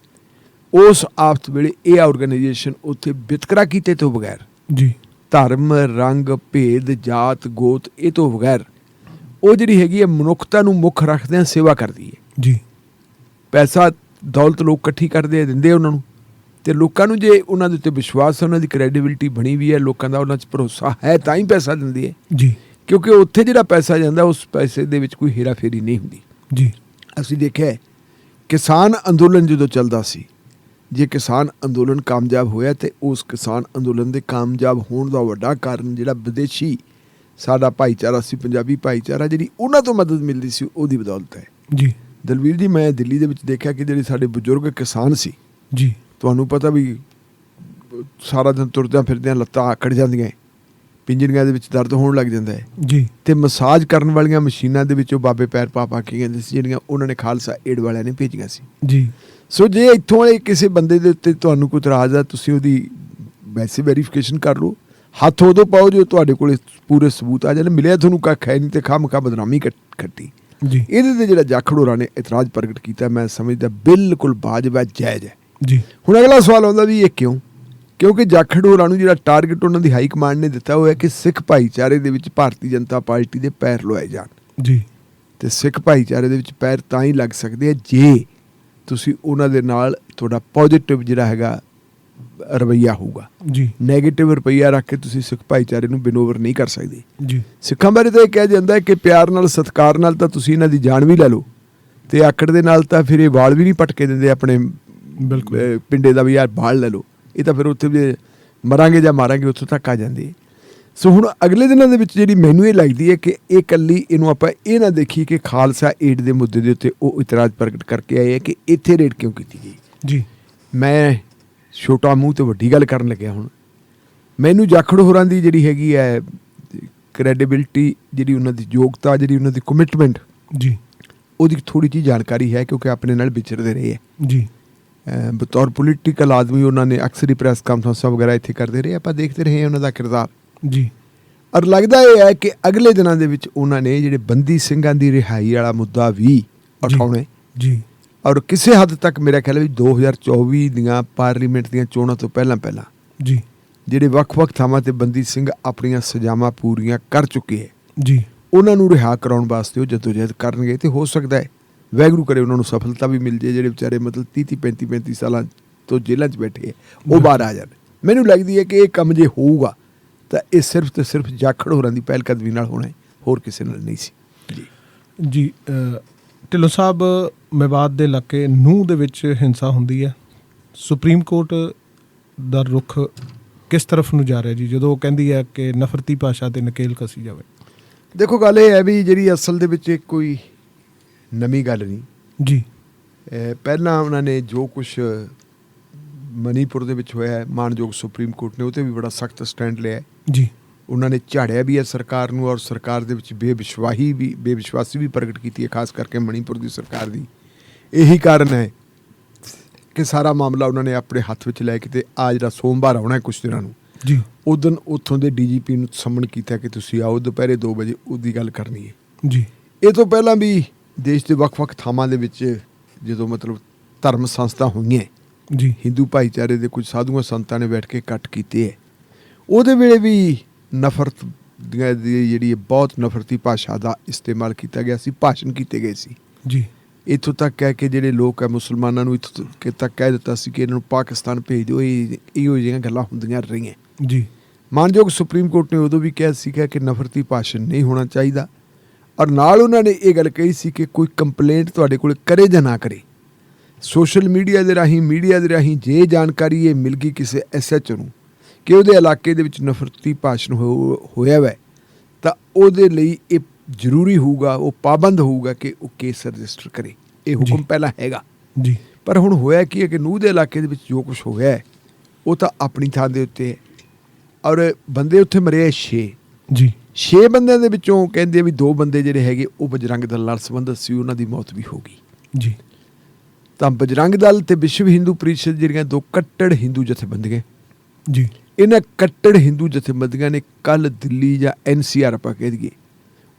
ਉਸ ਆਫਤ ਵੇਲੇ ਇਹ ਆਰਗੇਨਾਈਜੇਸ਼ਨ ਉੱਥੇ ਵਿਤਕਰਾ ਕੀਤੇ ਤੋਂ ਬਗੈਰ, ਜੀ ਧਰਮ, ਰੰਗ, ਭੇਦ, ਜਾਤ, ਗੋਤ ਇਹ ਤੋਂ ਬਗੈਰ ਉਹ ਜਿਹੜੀ ਹੈਗੀ ਹੈ ਮਨੁੱਖਤਾ ਨੂੰ ਮੁੱਖ ਰੱਖਦਿਆਂ ਸੇਵਾ ਕਰਦੀ ਹੈ। ਜੀ। ਪੈਸਾ ਦੌਲਤ ਲੋਕ ਇਕੱਠੀ ਕਰਦੇ ਆ, ਦਿੰਦੇ ਉਹਨਾਂ ਨੂੰ, ਅਤੇ ਲੋਕਾਂ ਨੂੰ ਜੇ ਉਹਨਾਂ ਦੇ ਉੱਤੇ ਵਿਸ਼ਵਾਸ ਹੈ, ਉਹਨਾਂ ਦੀ ਕ੍ਰੈਡੀਬਿਲਿਟੀ ਬਣੀ ਵੀ ਹੈ, ਲੋਕਾਂ ਦਾ ਉਹਨਾਂ 'ਚ ਭਰੋਸਾ ਹੈ, ਤਾਂ ਹੀ ਪੈਸਾ ਦਿੰਦੇ ਹੈ। ਜੀ। ਕਿਉਂਕਿ ਉੱਥੇ ਜਿਹੜਾ ਪੈਸਾ ਜਾਂਦਾ ਉਸ ਪੈਸੇ ਦੇ ਵਿੱਚ ਕੋਈ ਹੇਰਾ ਫੇਰੀ ਨਹੀਂ ਹੁੰਦੀ। ਜੀ। ਅਸੀਂ ਦੇਖਿਆ ਕਿਸਾਨ ਅੰਦੋਲਨ ਜਦੋਂ ਚੱਲਦਾ ਸੀ, ਜੇ ਕਿਸਾਨ ਅੰਦੋਲਨ ਕਾਮਯਾਬ ਹੋਇਆ ਅਤੇ ਉਸ ਕਿਸਾਨ ਅੰਦੋਲਨ ਦੇ ਕਾਮਯਾਬ ਹੋਣ ਦਾ ਵੱਡਾ ਕਾਰਨ ਜਿਹੜਾ ਵਿਦੇਸ਼ੀ ਸਾਡਾ ਭਾਈਚਾਰਾ ਸੀ, ਪੰਜਾਬੀ ਭਾਈਚਾਰਾ, ਜਿਹੜੀ ਉਹਨਾਂ ਤੋਂ ਮਦਦ ਮਿਲਦੀ ਸੀ, ਉਹਦੀ ਬਦੌਲਤ ਹੈ। ਜੀ। ਦਲਵੀਰ ਜੀ, ਮੈਂ ਦਿੱਲੀ ਦੇ ਵਿੱਚ ਦੇਖਿਆ ਕਿ ਜਿਹੜੇ ਸਾਡੇ ਬਜ਼ੁਰਗ ਕਿਸਾਨ ਸੀ, ਜੀ, ਤੁਹਾਨੂੰ ਪਤਾ ਵੀ ਸਾਰਾ ਦਿਨ ਤੁਰਦਿਆਂ ਫਿਰਦਿਆਂ ਲੱਤਾਂ ਆਕੜ ਜਾਂਦੀਆਂ, ਪਿੰਜਰੀਆਂ ਦੇ ਵਿੱਚ ਦਰਦ ਹੋਣ ਲੱਗ ਜਾਂਦਾ ਹੈ। ਜੀ। ਅਤੇ ਮਸਾਜ ਕਰਨ ਵਾਲੀਆਂ ਮਸ਼ੀਨਾਂ ਦੇ ਵਿੱਚੋਂ ਬਾਬੇ ਪੈਰ ਪਾ ਕੇ ਕਹਿੰਦੇ ਸੀ, ਜਿਹੜੀਆਂ ਉਹਨਾਂ ਨੇ ਖਾਲਸਾ ਏਡ ਵਾਲਿਆਂ ਨੇ ਭੇਜੀਆਂ ਸੀ। ਜੀ। ਸੋ ਜੇ ਇੱਥੋਂ ਵਾਲੇ ਕਿਸੇ ਬੰਦੇ ਦੇ ਉੱਤੇ ਤੁਹਾਨੂੰ ਕੋਈ ਇਤਰਾਜ਼ ਆ, ਤੁਸੀਂ ਉਹਦੀ ਵੈਸੇ ਵੈਰੀਫਿਕੇਸ਼ਨ ਕਰ ਲਓ। ਹੱਥ ਉਦੋਂ ਪਾਓ ਜੋ ਤੁਹਾਡੇ ਕੋਲ ਪੂਰੇ ਸਬੂਤ ਆ ਜਾਣ। ਮਿਲਿਆ ਤੁਹਾਨੂੰ ਕੱਖ ਹੈ ਨਹੀਂ, ਤੇ ਖਾਮਖਾ ਬਦਨਾਮੀ ਖੱਟੀ। ਜੀ। ਇਹਦੇ 'ਤੇ ਜਿਹੜਾ ਜਾਖੜ ਹੋਰਾਂ ਨੇ ਇਤਰਾਜ਼ ਪ੍ਰਗਟ ਕੀਤਾ, ਮੈਂ ਸਮਝਦਾ ਬਿਲਕੁਲ ਵਾਜਬ ਹੈ, ਜਾਇਜ਼ ਹੈ। ਜੀ। ਹੁਣ ਅਗਲਾ ਸਵਾਲ ਆਉਂਦਾ ਵੀ ਇਹ ਕਿਉਂ? ਕਿਉਂਕਿ ਜਾਖੜ ਹੋਰਾਂ ਨੂੰ ਜਿਹੜਾ ਟਾਰਗੇਟ ਉਹਨਾਂ ਦੀ ਹਾਈ ਕਮਾਂਡ ਨੇ ਦਿੱਤਾ ਹੋਇਆ ਕਿ ਸਿੱਖ ਭਾਈਚਾਰੇ ਦੇ ਵਿੱਚ ਭਾਰਤੀ ਜਨਤਾ ਪਾਰਟੀ ਦੇ ਪੈਰ ਲਵਾਏ ਜਾਣ। ਜੀ। ਅਤੇ ਸਿੱਖ ਭਾਈਚਾਰੇ ਦੇ ਵਿੱਚ ਪੈਰ ਤਾਂ ਹੀ ਲੱਗ ਸਕਦੇ ਆ ਜੇ ਤੁਸੀਂ ਉਹਨਾਂ ਦੇ ਨਾਲ ਤੁਹਾਡਾ ਪੋਜ਼ੀਟਿਵ ਜਿਹੜਾ ਹੈਗਾ ਰਵੱਈਆ ਹੋਊਗਾ। ਜੀ। ਨੈਗੇਟਿਵ ਰਵੱਈਆ ਰੱਖ ਕੇ ਤੁਸੀਂ ਸਿੱਖ ਭਾਈਚਾਰੇ ਨੂੰ ਵਿਨੋਵਰ ਨਹੀਂ ਕਰ ਸਕਦੇ। ਜੀ। ਸਿੱਖਾਂ ਬਾਰੇ ਤਾਂ ਇਹ ਕਿਹਾ ਜਾਂਦਾ ਹੈ ਕਿ ਪਿਆਰ ਨਾਲ, ਸਤਿਕਾਰ ਨਾਲ ਤਾਂ ਤੁਸੀਂ ਇਹਨਾਂ ਦੀ ਜਾਨ ਵੀ ਲੈ ਲਓ, ਅਤੇ ਆਕੜ ਦੇ ਨਾਲ ਤਾਂ ਫਿਰ ਇਹ ਵਾਲ ਵੀ ਨਹੀਂ ਪਟਕੇ ਦਿੰਦੇ ਆਪਣੇ। ਬਿਲਕੁਲ। ਪਿੰਡੇ ਦਾ ਵੀ ਯਾਰ ਵਾਲ ਲੈ ਲਓ, ਇਹ ਤਾਂ ਫਿਰ ਉੱਥੇ ਵੀ ਮਰਾਂਗੇ ਜਾਂ ਮਾਰਾਂਗੇ ਉੱਥੋਂ ਤੱਕ ਆ ਜਾਂਦੇ। ਸੋ ਹੁਣ ਅਗਲੇ ਦਿਨਾਂ ਦੇ ਵਿੱਚ ਜਿਹੜੀ ਮੈਨੂੰ ਇਹ ਲੱਗਦੀ ਹੈ ਕਿ ਇਹ ਇਕੱਲੀ ਇਹਨੂੰ ਆਪਾਂ ਇਹ ਨਾ ਦੇਖੀਏ ਕਿ ਖਾਲਸਾ ਏਡ ਦੇ ਮੁੱਦੇ ਦੇ ਉੱਤੇ ਉਹ ਇਤਰਾਜ਼ ਪ੍ਰਗਟ ਕਰਕੇ ਆਏ ਹੈ ਕਿ ਇੱਥੇ ਰੇਡ ਕਿਉਂ ਕੀਤੀ ਗਈ। ਜੀ। ਮੈਂ ਛੋਟਾ ਮੂੰਹ ਤੇ ਵੱਡੀ ਗੱਲ ਕਰਨ ਲੱਗਿਆ। ਹੁਣ ਮੈਨੂੰ ਜਾਖੜ ਹੋਰਾਂ ਦੀ ਜਿਹੜੀ ਹੈਗੀ ਹੈ ਕ੍ਰੈਡੀਬਿਲਿਟੀ, ਜਿਹੜੀ ਉਹਨਾਂ ਦੀ ਯੋਗਤਾ, ਜਿਹੜੀ ਉਹਨਾਂ ਦੀ ਕਮਿਟਮੈਂਟ, ਜੀ, ਉਹਦੀ ਥੋੜ੍ਹੀ ਜਿਹੀ ਜਾਣਕਾਰੀ ਹੈ, ਕਿਉਂਕਿ ਆਪਣੇ ਨਾਲ ਵਿਚਰਦੇ ਰਹੇ ਹੈ। ਜੀ। ਬਤੌਰ ਪੋਲੀਟੀਕਲ ਆਦਮੀ ਉਹਨਾਂ ਨੇ ਅਕਸਰ ਹੀ ਪ੍ਰੈਸ ਕਾਨਫਰੰਸਾਂ ਵਗੈਰਾ ਇੱਥੇ ਕਰਦੇ ਰਹੇ, ਆਪਾਂ ਦੇਖਦੇ ਰਹੇ ਉਹਨਾਂ ਦਾ ਕਿਰਦਾਰ। ਜੀ। ਔਰ ਲੱਗਦਾ ਇਹ ਹੈ ਕਿ ਅਗਲੇ ਦਿਨਾਂ ਦੇ ਵਿੱਚ ਉਹਨਾਂ ਨੇ ਜਿਹੜੇ ਬੰਦੀ ਸਿੰਘਾਂ ਦੀ ਰਿਹਾਈ ਵਾਲਾ ਮੁੱਦਾ ਵੀ ਉਠਾਉਣਾ। ਜੀ। ਔਰ ਕਿਸੇ ਹੱਦ ਤੱਕ ਮੇਰਾ ਖਿਆਲ ਵੀ 2024 ਦੀਆਂ ਪਾਰਲੀਮੈਂਟ ਦੀਆਂ ਚੋਣਾਂ ਤੋਂ ਪਹਿਲਾਂ ਜੀ, ਜਿਹੜੇ ਵੱਖ-ਵੱਖ ਥਾਵਾਂ 'ਤੇ ਬੰਦੀ ਸਿੰਘ ਆਪਣੀਆਂ ਸਜ਼ਾਵਾਂ ਪੂਰੀਆਂ ਕਰ ਚੁੱਕੇ ਹੈ, ਜੀ, ਉਹਨਾਂ ਨੂੰ ਰਿਹਾ ਕਰਾਉਣ ਵਾਸਤੇ ਉਹ ਜਦੋਜਹਿਦ ਕਰਨਗੇ। ਅਤੇ ਹੋ ਸਕਦਾ ਹੈ ਵਾਹਿਗੁਰੂ ਕਰੇ ਉਹਨਾਂ ਨੂੰ ਸਫਲਤਾ ਵੀ ਮਿਲ ਜੇ। ਜਿਹੜੇ ਵਿਚਾਰੇ ਮਤਲਬ 30-35 ਸਾਲਾਂ ਤੋਂ ਜੇਲ੍ਹਾਂ 'ਚ ਬੈਠੇ ਹੈ, ਉਹ ਬਾਹਰ ਆ ਜਾਣ। ਮੈਨੂੰ ਲੱਗਦੀ ਹੈ ਕਿ ਇਹ ਕੰਮ ਜੇ ਹੋਊਗਾ ਤਾਂ ਇਹ ਸਿਰਫ ਤੇ ਸਿਰਫ ਜਾਖੜ ਹੋਰਾਂ ਦੀ ਪਹਿਲਕਦਮੀ ਨਾਲ ਹੋਣਾ ਹੈ, ਹੋਰ ਕਿਸੇ ਨਾਲ ਨਹੀਂ ਸੀ। ਜੀ। ਜੀ। ਢਿੱਲੋਂ ਸਾਹਿਬ, ਮੇਵਾਤ ਦੇ ਇਲਾਕੇ ਨੂੰਹ ਦੇ ਵਿੱਚ ਹਿੰਸਾ ਹੁੰਦੀ ਹੈ, ਸੁਪਰੀਮ ਕੋਰਟ ਦਾ ਰੁਖ ਕਿਸ ਤਰਫ ਨੂੰ ਜਾ ਰਿਹਾ ਜੀ, ਜਦੋਂ ਉਹ ਕਹਿੰਦੀ ਹੈ ਕਿ ਨਫ਼ਰਤੀ ਭਾਸ਼ਾ 'ਤੇ ਨਕੇਲ ਕੱਸੀ ਜਾਵੇ? ਦੇਖੋ, ਗੱਲ ਇਹ ਹੈ ਵੀ ਜਿਹੜੀ ਅਸਲ ਦੇ ਵਿੱਚ ਕੋਈ ਨਵੀਂ ਗੱਲ ਨਹੀਂ। ਜੀ। ਪਹਿਲਾਂ ਉਹਨਾਂ ਨੇ ਜੋ ਕੁਛ ਮਨੀਪੁਰ ਦੇ ਵਿੱਚ ਹੋਇਆ, ਮਾਣਯੋਗ ਸੁਪਰੀਮ ਕੋਰਟ ਨੇ ਉਹ 'ਤੇ ਵੀ ਬੜਾ ਸਖਤ ਸਟੈਂਡ ਲਿਆ। ਜੀ। ਉਹਨਾਂ ਨੇ ਝਾੜਿਆ ਵੀ ਹੈ ਸਰਕਾਰ ਨੂੰ, ਔਰ ਸਰਕਾਰ ਦੇ ਵਿੱਚ ਬੇਵਿਸ਼ਵਾਸੀ ਵੀ ਪ੍ਰਗਟ ਕੀਤੀ ਹੈ, ਖਾਸ ਕਰਕੇ ਮਣੀਪੁਰ ਦੀ ਸਰਕਾਰ ਦੀ। ਇਹੀ ਕਾਰਨ ਹੈ ਕਿ ਸਾਰਾ ਮਾਮਲਾ ਉਹਨਾਂ ਨੇ ਆਪਣੇ ਹੱਥ ਵਿੱਚ ਲੈ ਕੇ, ਤੇ ਆ ਜਿਹੜਾ ਸੋਮਵਾਰ ਆਉਣਾ ਕੁਛ ਦਿਨਾਂ ਨੂੰ, ਜੀ, ਉਦੋਂ ਉੱਥੋਂ ਦੇ DGP ਨੂੰ ਸਮਨ ਕੀਤਾ ਕਿ ਤੁਸੀਂ ਆਓ ਦੁਪਹਿਰੇ 2 ਵਜੇ ਉਹਦੀ ਗੱਲ ਕਰਨੀ ਹੈ। ਜੀ। ਇਹ ਤੋਂ ਪਹਿਲਾਂ ਵੀ ਦੇਸ਼ ਦੇ ਵੱਖ-ਵੱਖ ਥਾਵਾਂ ਦੇ ਵਿੱਚ ਜਦੋਂ ਮਤਲਬ ਧਰਮ ਸੰਸਥਾ ਹੋਈਆਂ, ਜੀ, ਹਿੰਦੂ ਭਾਈਚਾਰੇ ਦੇ ਕੁਝ ਸਾਧੂਆਂ ਸੰਤਾਂ ਨੇ ਬੈਠ ਕੇ ਇਕੱਠ ਕੀਤੇ ਹੈ, ਉਹਦੇ ਵੇਲੇ ਵੀ ਨਫ਼ਰਤ ਦੀ ਜਿਹੜੀ ਬਹੁਤ ਨਫ਼ਰਤੀ ਭਾਸ਼ਾ ਦਾ ਇਸਤੇਮਾਲ ਕੀਤਾ ਗਿਆ ਸੀ, ਭਾਸ਼ਣ ਕੀਤੇ ਗਏ ਸੀ। ਜੀ। ਇੱਥੋਂ ਤੱਕ ਕਹਿ ਕੇ ਜਿਹੜੇ ਲੋਕ ਹੈ ਮੁਸਲਮਾਨਾਂ ਨੂੰ ਇੱਥੋਂ ਤੱਕ ਕਹਿ ਦਿੱਤਾ ਸੀ ਕਿ ਇਹਨਾਂ ਨੂੰ ਪਾਕਿਸਤਾਨ ਭੇਜ ਦਿਓ। ਇਹੋ ਜਿਹੀਆਂ ਗੱਲਾਂ ਹੁੰਦੀਆਂ ਰਹੀਆਂ। ਜੀ। ਮਾਣਯੋਗ ਸੁਪਰੀਮ ਕੋਰਟ ਨੇ ਉਦੋਂ ਵੀ ਕਿਹਾ ਸੀਗਾ ਕਿ ਨਫ਼ਰਤੀ ਭਾਸ਼ਣ ਨਹੀਂ ਹੋਣਾ ਚਾਹੀਦਾ, ਔਰ ਨਾਲ ਉਹਨਾਂ ਨੇ ਇਹ ਗੱਲ ਕਹੀ ਸੀ ਕਿ ਕੋਈ ਕੰਪਲੇਂਟ ਤੁਹਾਡੇ ਕੋਲ ਕਰੇ ਜਾਂ ਨਾ ਕਰੇ, ਸੋਸ਼ਲ ਮੀਡੀਆ ਦੇ ਰਾਹੀਂ ਜੇ ਜਾਣਕਾਰੀ ਇਹ ਮਿਲ ਗਈ ਕਿਸੇ SHO ਨੂੰ ਕਿ ਉਹਦੇ ਇਲਾਕੇ ਦੇ ਵਿੱਚ ਨਫ਼ਰਤੀ ਭਾਸ਼ਣ ਹੋਇਆ ਵੈ, ਤਾਂ ਉਹਦੇ ਲਈ ਇਹ ਜ਼ਰੂਰੀ ਹੋਊਗਾ, ਉਹ ਪਾਬੰਦ ਹੋਊਗਾ ਕਿ ਉਹ ਕੇਸ ਰਜਿਸਟਰ ਕਰੇ। ਇਹ ਹੁਕਮ ਪਹਿਲਾਂ ਹੈਗਾ। ਜੀ। ਪਰ ਹੁਣ ਹੋਇਆ ਕੀ ਹੈ ਕਿ ਨੂੰਹ ਦੇ ਇਲਾਕੇ ਦੇ ਵਿੱਚ ਜੋ ਕੁਛ ਹੋਇਆ ਹੈ ਉਹ ਤਾਂ ਆਪਣੀ ਥਾਂ ਦੇ ਉੱਤੇ ਹੈ, ਔਰ ਬੰਦੇ ਉੱਥੇ ਮਰੇ 6। ਜੀ। 6 ਬੰਦਿਆਂ ਦੇ ਵਿੱਚੋਂ ਕਹਿੰਦੇ ਵੀ 2 ਬੰਦੇ ਜਿਹੜੇ ਹੈਗੇ ਉਹ ਬਜਰੰਗ ਦਲ ਨਾਲ ਸੰਬੰਧਿਤ ਸੀ, ਉਹਨਾਂ ਦੀ ਮੌਤ ਵੀ ਹੋ ਗਈ। ਜੀ। ਤਾਂ ਬਜਰੰਗ ਦਲ ਤੇ ਵਿਸ਼ਵ ਹਿੰਦੂ ਪਰਿਸ਼ਦ ਜਿਹੜੀਆਂ 2 ਕੱਟੜ ਹਿੰਦੂ ਜਥੇਬੰਦੀਆਂ, ਜੀ, ਇਹਨਾਂ ਕੱਟੜ ਹਿੰਦੂ ਜਥੇਬੰਦੀਆਂ ਨੇ ਕੱਲ੍ਹ ਦਿੱਲੀ ਜਾਂ NCR ਆਪਾਂ ਕਹਿ ਦਈਏ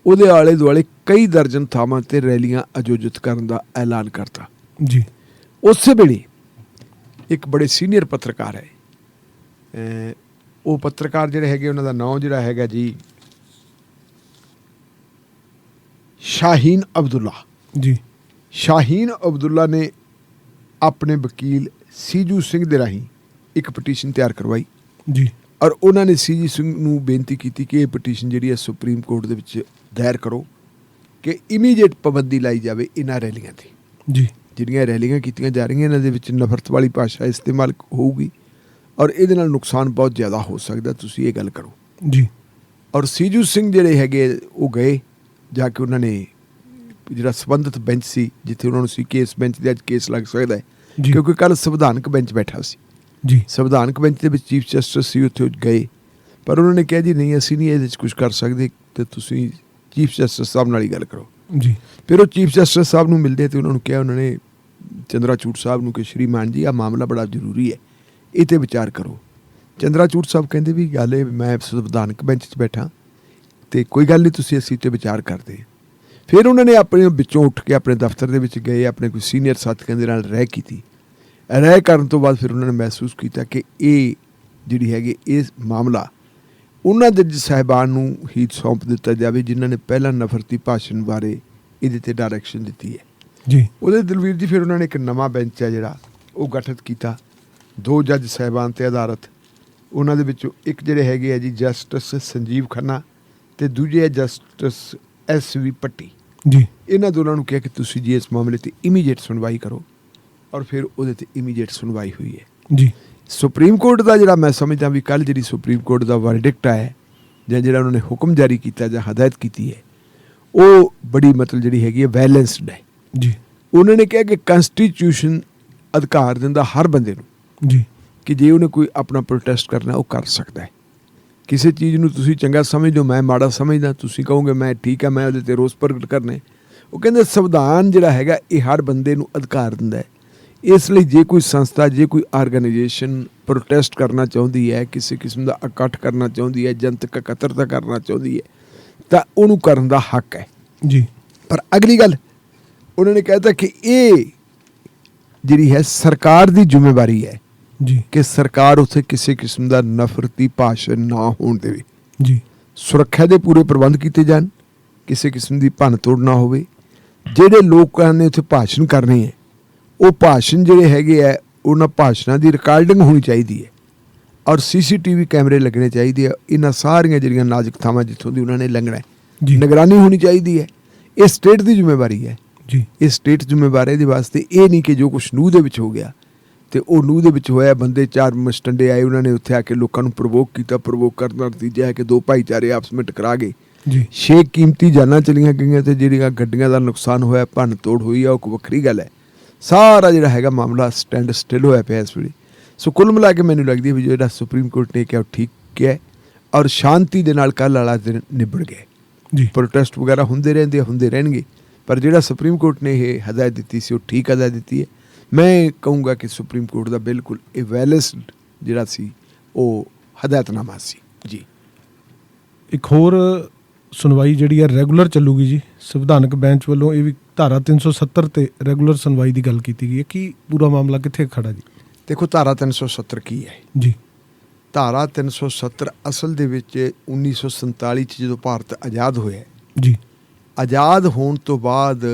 ਉਹਦੇ ਆਲੇ ਦੁਆਲੇ ਕਈ ਦਰਜਨ ਥਾਵਾਂ 'ਤੇ ਰੈਲੀਆਂ ਆਯੋਜਿਤ ਕਰਨ ਦਾ ਐਲਾਨ ਕਰਤਾ। ਜੀ। ਉਸੇ ਵੇਲੇ ਇੱਕ ਬੜੇ ਸੀਨੀਅਰ ਪੱਤਰਕਾਰ ਹੈ, ਉਹ ਪੱਤਰਕਾਰ ਜਿਹੜੇ ਹੈਗੇ ਉਹਨਾਂ ਦਾ ਨਾਮ ਜਿਹੜਾ ਹੈਗਾ ਜੀ ਸ਼ਾਹੀਨ ਅਬਦੁੱਲਾ। ਜੀ ਸ਼ਾਹੀਨ ਅਬਦੁੱਲਾ ਨੇ ਆਪਣੇ ਵਕੀਲ ਸੀਜੂ ਸਿੰਘ ਦੇ ਰਾਹੀਂ ਇੱਕ ਪਟੀਸ਼ਨ ਤਿਆਰ ਕਰਵਾਈ ਜੀ ਔਰ ਉਹਨਾਂ ਨੇ ਸੀਜੂ ਸਿੰਘ ਨੂੰ ਬੇਨਤੀ ਕੀਤੀ ਕਿ ਇਹ ਪਟੀਸ਼ਨ ਜਿਹੜੀ ਹੈ ਸੁਪਰੀਮ ਕੋਰਟ ਦੇ ਵਿੱਚ ਦਾਇਰ ਕਰੋ ਕਿ ਇਮੀਡੀਏਟ ਪਾਬੰਦੀ ਲਾਈ ਜਾਵੇ ਇਹਨਾਂ ਰੈਲੀਆਂ 'ਤੇ। ਜੀ ਜਿਹੜੀਆਂ ਰੈਲੀਆਂ ਕੀਤੀਆਂ ਜਾ ਰਹੀਆਂ ਇਹਨਾਂ ਦੇ ਵਿੱਚ ਨਫ਼ਰਤ ਵਾਲੀ ਭਾਸ਼ਾ ਇਸਤੇਮਾਲ ਹੋਊਗੀ ਔਰ ਇਹਦੇ ਨਾਲ ਨੁਕਸਾਨ ਬਹੁਤ ਜ਼ਿਆਦਾ ਹੋ ਸਕਦਾ, ਤੁਸੀਂ ਇਹ ਗੱਲ ਕਰੋ। ਜੀ ਔਰ ਸੀਜੂ ਸਿੰਘ ਜਿਹੜੇ ਹੈਗੇ ਉਹ ਗਏ ਜਾ ਕੇ ਉਹਨਾਂ ਨੇ ਜਿਹੜਾ ਸੰਬੰਧਿਤ ਬੈਂਚ ਸੀ ਜਿੱਥੇ ਉਹਨਾਂ ਨੂੰ ਸੀ ਕੇਸ ਬੈਂਚ ਦੇ ਅੱਜ ਕੇਸ ਲੱਗ ਸਕਦਾ ਹੈ ਜੀ ਕਿਉਂਕਿ ਕੱਲ੍ਹ ਸੰਵਿਧਾਨਕ ਬੈਂਚ ਬੈਠਾ ਸੀ। ਜੀ ਸੰਵਿਧਾਨਕ ਬੈਂਚ ਦੇ ਵਿੱਚ ਚੀਫ ਜਸਟਿਸ ਸੀ, ਉੱਥੇ ਉਹ ਗਏ ਪਰ ਉਹਨਾਂ ਨੇ ਕਿਹਾ ਜੀ ਨਹੀਂ ਅਸੀਂ ਨਹੀਂ ਇਹਦੇ 'ਚ ਕੁਝ ਕਰ ਸਕਦੇ ਤੇ ਤੁਸੀਂ ਚੀਫ ਜਸਟਿਸ ਸਾਹਿਬ ਨਾਲ ਹੀ ਗੱਲ ਕਰੋ। ਜੀ ਫਿਰ ਉਹ ਚੀਫ ਜਸਟਿਸ ਸਾਹਿਬ ਨੂੰ ਮਿਲਦੇ ਤੇ ਉਹਨਾਂ ਨੂੰ ਕਿਹਾ, ਉਹਨਾਂ ਨੇ ਚੰਦਰਾਚੂੜ ਸਾਹਿਬ ਨੂੰ ਕਿ ਸ਼੍ਰੀਮਾਨ ਜੀ ਆਹ ਮਾਮਲਾ ਬੜਾ ਜ਼ਰੂਰੀ ਹੈ, ਇਹ 'ਤੇ ਵਿਚਾਰ ਕਰੋ। ਚੰਦਰਾਚੂੜ ਸਾਹਿਬ ਕਹਿੰਦੇ ਵੀ ਗੱਲ ਇਹ ਮੈਂ ਸੰਵਿਧਾਨਕ ਬੈਂਚ 'ਚ ਬੈਠਾ ਤੇ ਕੋਈ ਗੱਲ ਨਹੀਂ, ਤੁਸੀਂ ਅਸੀਂ 'ਤੇ ਵਿਚਾਰ ਕਰਦੇ। ਫਿਰ ਉਹਨਾਂ ਨੇ ਆਪਣੇ ਵਿੱਚੋਂ ਉੱਠ ਕੇ ਆਪਣੇ ਦਫ਼ਤਰ ਦੇ ਵਿੱਚ ਗਏ, ਆਪਣੇ ਕੋਈ ਸੀਨੀਅਰ ਸਾਥੀਆਂ ਦੇ ਨਾਲ ਰਹਿ ਕੀਤੀ। ਰਹਿ ਕਰਨ ਤੋਂ ਬਾਅਦ ਫਿਰ ਉਹਨਾਂ ਨੇ ਮਹਿਸੂਸ ਕੀਤਾ ਕਿ ਇਹ ਜਿਹੜੀ ਹੈਗੀ ਇਹ ਮਾਮਲਾ ਉਹਨਾਂ ਜੱਜ ਸਾਹਿਬਾਨ ਨੂੰ ਹੀ ਸੌਂਪ ਦਿੱਤਾ ਜਾਵੇ ਜਿਨ੍ਹਾਂ ਨੇ ਪਹਿਲਾਂ ਨਫ਼ਰਤੀ ਭਾਸ਼ਣ ਬਾਰੇ ਇਹਦੇ 'ਤੇ ਡਾਇਰੈਕਸ਼ਨ ਦਿੱਤੀ ਹੈ। ਜੀ ਉਹਦੇ ਦਲਵੀਰ ਜੀ ਫਿਰ ਉਹਨਾਂ ਨੇ ਇੱਕ ਨਵਾਂ ਬੈਂਚ ਹੈ ਜਿਹੜਾ ਉਹ ਗਠਿਤ ਕੀਤਾ 2 ਜੱਜ ਸਾਹਿਬਾਨ 'ਤੇ ਆਧਾਰਿਤ। ਉਹਨਾਂ ਦੇ ਵਿੱਚੋਂ ਇੱਕ ਜਿਹੜੇ ਹੈਗੇ ਆ ਜੀ ਜਸਟਿਸ ਸੰਜੀਵ ਖੰਨਾ ਤੇ ਦੂਜੇ ਹੈ ਜਸਟਿਸ SV ਭੱਟੀ। ਜੀ ਇਹਨਾਂ ਦੋਨਾਂ ਨੂੰ ਕਿਹਾ ਕਿ ਤੁਸੀਂ ਜੀ ਇਸ ਮਾਮਲੇ 'ਤੇ ਇਮੀਡੀਏਟ ਸੁਣਵਾਈ ਕਰੋ ਔਰ ਫਿਰ ਉਹਦੇ 'ਤੇ ਇਮੀਡੀਏਟ ਸੁਣਵਾਈ ਹੋਈ ਹੈ। ਜੀ ਸੁਪਰੀਮ ਕੋਰਟ ਦਾ ਜਿਹੜਾ ਮੈਂ ਸਮਝਦਾ ਵੀ ਕੱਲ੍ਹ ਜਿਹੜੀ ਸੁਪਰੀਮ ਕੋਰਟ ਦਾ ਵਰਡਿਕਟ ਆਇਆ ਜਾਂ ਜਿਹੜਾ ਉਹਨਾਂ ਨੇ ਹੁਕਮ ਜਾਰੀ ਕੀਤਾ ਜਾਂ ਹਦਾਇਤ ਕੀਤੀ ਹੈ ਉਹ ਬੜੀ ਮਤਲਬ ਜਿਹੜੀ ਹੈਗੀ ਹੈ ਬੈਲੈਂਸਡ ਹੈ। ਜੀ ਉਹਨਾਂ ਨੇ ਕਿਹਾ ਕਿ ਕਨਸਟੀਟਿਊਸ਼ਨ ਅਧਿਕਾਰ ਦਿੰਦਾ ਹਰ ਬੰਦੇ ਨੂੰ ਜੀ ਕਿ ਜੇ ਉਹਨੇ ਕੋਈ ਆਪਣਾ ਪ੍ਰੋਟੈਸਟ ਕਰਨਾ ਉਹ ਕਰ ਸਕਦਾ ਹੈ। ਕਿਸੇ ਚੀਜ਼ ਨੂੰ ਤੁਸੀਂ ਚੰਗਾ ਸਮਝਦੇ ਹੋ, ਮੈਂ ਮਾੜਾ ਸਮਝਦਾ, ਤੁਸੀਂ ਕਹੋਗੇ ਮੈਂ ਠੀਕ ਹੈ, ਮੈਂ ਉਹਦੇ 'ਤੇ ਰੋਸ ਪ੍ਰਗਟ ਕਰਨੇ। ਉਹ ਕਹਿੰਦੇ ਸੰਵਿਧਾਨ ਜਿਹੜਾ ਹੈਗਾ ਇਹ ਹਰ ਬੰਦੇ ਨੂੰ ਅਧਿਕਾਰ ਦਿੰਦਾ ਹੈ। ਇਸ ਲਈ ਜੇ ਕੋਈ ਸੰਸਥਾ ਜੇ ਕੋਈ ਆਰਗੇਨਾਈਜੇਸ਼ਨ ਪ੍ਰੋਟੈਸਟ ਕਰਨਾ ਚਾਹੁੰਦੀ ਹੈ, ਕਿਸੇ ਕਿਸਮ ਦਾ ਇਕੱਠ ਕਰਨਾ ਚਾਹੁੰਦੀ ਹੈ, ਜਨਤਕ ਇਕੱਤਰਤਾ ਕਰਨਾ ਚਾਹੁੰਦੀ ਹੈ ਤਾਂ ਉਹਨੂੰ ਕਰਨ ਦਾ ਹੱਕ ਹੈ। ਜੀ ਪਰ ਅਗਲੀ ਗੱਲ ਉਹਨਾਂ ਨੇ ਕਹਿਤਾ ਕਿ ਇਹ ਜਿਹੜੀ ਹੈ ਸਰਕਾਰ ਦੀ ਜ਼ਿੰਮੇਵਾਰੀ ਹੈ ਜੀ ਕਿ ਸਰਕਾਰ ਉੱਥੇ ਕਿਸੇ ਕਿਸਮ ਦਾ ਨਫ਼ਰਤੀ ਭਾਸ਼ਣ ਨਾ ਹੋਣ ਦੇਵੇ। ਜੀ ਸੁਰੱਖਿਆ ਦੇ ਪੂਰੇ ਪ੍ਰਬੰਧ ਕੀਤੇ ਜਾਣ, ਕਿਸੇ ਕਿਸਮ ਦੀ ਭੰਨ ਤੋੜ ਨਾ ਹੋਵੇ। ਜਿਹੜੇ ਲੋਕਾਂ ਨੇ ਉੱਥੇ ਭਾਸ਼ਣ ਕਰਨੇ ਹੈ ਉਹ ਭਾਸ਼ਣ ਜਿਹੜੇ ਹੈਗੇ ਹੈ ਉਹਨਾਂ ਭਾਸ਼ਣਾਂ ਦੀ ਰਿਕਾਰਡਿੰਗ ਹੋਣੀ ਚਾਹੀਦੀ ਹੈ ਔਰ CCTV ਕੈਮਰੇ ਲੱਗਣੇ ਚਾਹੀਦੇ ਆ। ਇਹਨਾਂ ਸਾਰੀਆਂ ਜਿਹੜੀਆਂ ਨਾਜ਼ੁਕ ਥਾਵਾਂ ਜਿੱਥੋਂ ਦੀ ਉਹਨਾਂ ਨੇ ਲੰਘਣਾ ਹੈ ਜੀ ਨਿਗਰਾਨੀ ਹੋਣੀ ਚਾਹੀਦੀ ਹੈ। ਇਹ ਸਟੇਟ ਦੀ ਜ਼ਿੰਮੇਵਾਰੀ ਹੈ। ਜੀ ਇਹ ਸਟੇਟ ਜ਼ਿੰਮੇਵਾਰੀ ਦੇ ਵਾਸਤੇ ਇਹ ਨਹੀਂ ਕਿ ਜੋ ਕੁਛ ਨੂੰਹ ਦੇ ਵਿੱਚ ਹੋ ਗਿਆ ਤੇ ਉਹ ਨੂੰਹ ਦੇ ਵਿੱਚ ਹੋਇਆ, ਬੰਦੇ 4 ਮਸਟੰਡੇ ਆਏ, ਉਹਨਾਂ ਨੇ ਉੱਥੇ ਆ ਕੇ ਲੋਕਾਂ ਨੂੰ ਪ੍ਰਵੋਕ ਕੀਤਾ। ਪ੍ਰਵੋਕ ਕਰਨ ਦਾ ਨਤੀਜਾ ਹੈ ਕਿ 2 ਭਾਈਚਾਰੇ ਆਪਸ ਵਿੱਚ ਟਕਰਾ ਗਏ, ਜੀ 6 ਕੀਮਤੀ ਜਾਨਾਂ ਚਲੀਆਂ ਗਈਆਂ ਤੇ ਜਿਹੜੀਆਂ ਗੱਡੀਆਂ ਦਾ ਨੁਕਸਾਨ ਹੋਇਆ, ਭੰਨ ਤੋੜ ਹੋਈ ਆ, ਉਹ ਇੱਕ ਵੱਖਰੀ ਗੱਲ ਹੈ। ਸਾਰਾ ਜਿਹੜਾ ਹੈਗਾ ਮਾਮਲਾ ਸਟੈਂਡ ਸਟਿਲ ਹੋਇਆ ਪਿਆ ਇਸ ਵੇਲੇ। ਸੋ ਕੁੱਲ ਮਿਲਾ ਕੇ ਮੈਨੂੰ ਲੱਗਦੀ ਹੈ ਵੀ ਜਿਹੜਾ ਸੁਪਰੀਮ ਕੋਰਟ ਨੇ ਕਿਹਾ ਉਹ ਠੀਕ ਕਿਹਾ ਔਰ ਸ਼ਾਂਤੀ ਦੇ ਨਾਲ ਕੱਲ੍ਹ ਵਾਲਾ ਦਿਨ ਨਿਬੜ ਗਿਆ। ਜੀ ਪ੍ਰੋਟੈਸਟ ਵਗੈਰਾ ਹੁੰਦੇ ਰਹਿਣਗੇ ਪਰ ਜਿਹੜਾ ਸੁਪਰੀਮ ਕੋਰਟ ਨੇ ਇਹ ਹਦਾਇਤ ਦਿੱਤੀ ਸੀ ਉਹ ਠੀਕ ਹਦਾਇਤ ਦਿੱਤੀ ਹੈ। ਮੈਂ ਕਹੂੰਗਾ ਕਿ ਸੁਪਰੀਮ ਕੋਰਟ ਦਾ ਬਿਲਕੁਲ ਇਹ ਵੈਲਿਸਡ ਜਿਹੜਾ ਸੀ ਉਹ ਹਦਾਇਤਨਾਮਾ ਸੀ। ਜੀ ਇੱਕ ਹੋਰ ਸੁਣਵਾਈ ਜਿਹੜੀ ਹੈ ਰੈਗੂਲਰ ਚੱਲੂਗੀ ਜੀ ਸੰਵਿਧਾਨਕ ਬੈਂਚ ਵੱਲੋਂ। ਇਹ ਵੀ ਧਾਰਾ 370 ਤੇ ਰੈਗੂਲਰ ਸੁਣਵਾਈ ਦੀ ਗੱਲ ਕੀਤੀ ਗਈ ਹੈ। ਕੀ ਪੂਰਾ ਮਾਮਲਾ ਕਿੱਥੇ ਖੜਾ ਜੀ? ਦੇਖੋ ਧਾਰਾ 370 ਕੀ ਹੈ। ਜੀ ਧਾਰਾ 370 ਅਸਲ ਦੇ ਵਿੱਚ 1947 'ਚ ਜਦੋਂ ਭਾਰਤ ਆਜ਼ਾਦ ਹੋਇਆ, ਜੀ ਆਜ਼ਾਦ ਹੋਣ ਤੋਂ ਬਾਅਦ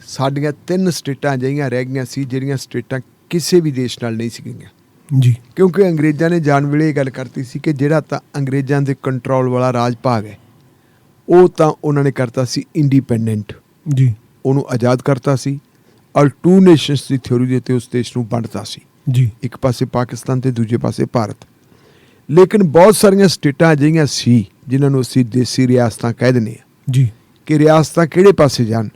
ਸਾਡੀਆਂ 3 ਸਟੇਟਾਂ ਅਜਿਹੀਆਂ ਰਹਿ ਗਈਆਂ ਸੀ ਜਿਹੜੀਆਂ ਸਟੇਟਾਂ ਕਿਸੇ ਵੀ ਦੇਸ਼ ਨਾਲ ਨਹੀਂ ਸੀ ਗਈਆਂ ਜੀ ਕਿਉਂਕਿ ਅੰਗਰੇਜ਼ਾਂ ਨੇ ਜਾਣ ਵੇਲੇ ਇਹ ਗੱਲ ਕਰਤੀ ਸੀ ਕਿ ਜਿਹੜਾ ਤਾਂ ਅੰਗਰੇਜ਼ਾਂ ਦੇ ਕੰਟਰੋਲ ਵਾਲਾ ਰਾਜ ਭਾਗ ਹੈ ਉਹ ਤਾਂ ਉਹਨਾਂ ਨੇ ਕਰਤਾ ਸੀ ਇੰਡੀਪੈਂਡੈਂਟ, ਜੀ ਉਹਨੂੰ ਆਜ਼ਾਦ ਕਰਤਾ ਸੀ ਔਰ 2 ਨੇਸ਼ਨਸ ਦੀ ਥਿਊਰੀ ਦੇ ਉੱਤੇ ਉਸ ਦੇਸ਼ ਨੂੰ ਵੰਡਤਾ ਸੀ। ਜੀ ਇੱਕ ਪਾਸੇ ਪਾਕਿਸਤਾਨ ਤੇ ਦੂਜੇ ਪਾਸੇ ਭਾਰਤ। ਲੇਕਿਨ ਬਹੁਤ ਸਾਰੀਆਂ ਸਟੇਟਾਂ ਅਜਿਹੀਆਂ ਸੀ ਜਿਨ੍ਹਾਂ ਨੂੰ ਅਸੀਂ ਦੇਸੀ ਰਿਆਸਤਾਂ ਕਹਿ ਦਿੰਦੇ ਹਾਂ ਜੀ ਕਿ ਰਿਆਸਤਾਂ ਕਿਹੜੇ ਪਾਸੇ ਜਾਣ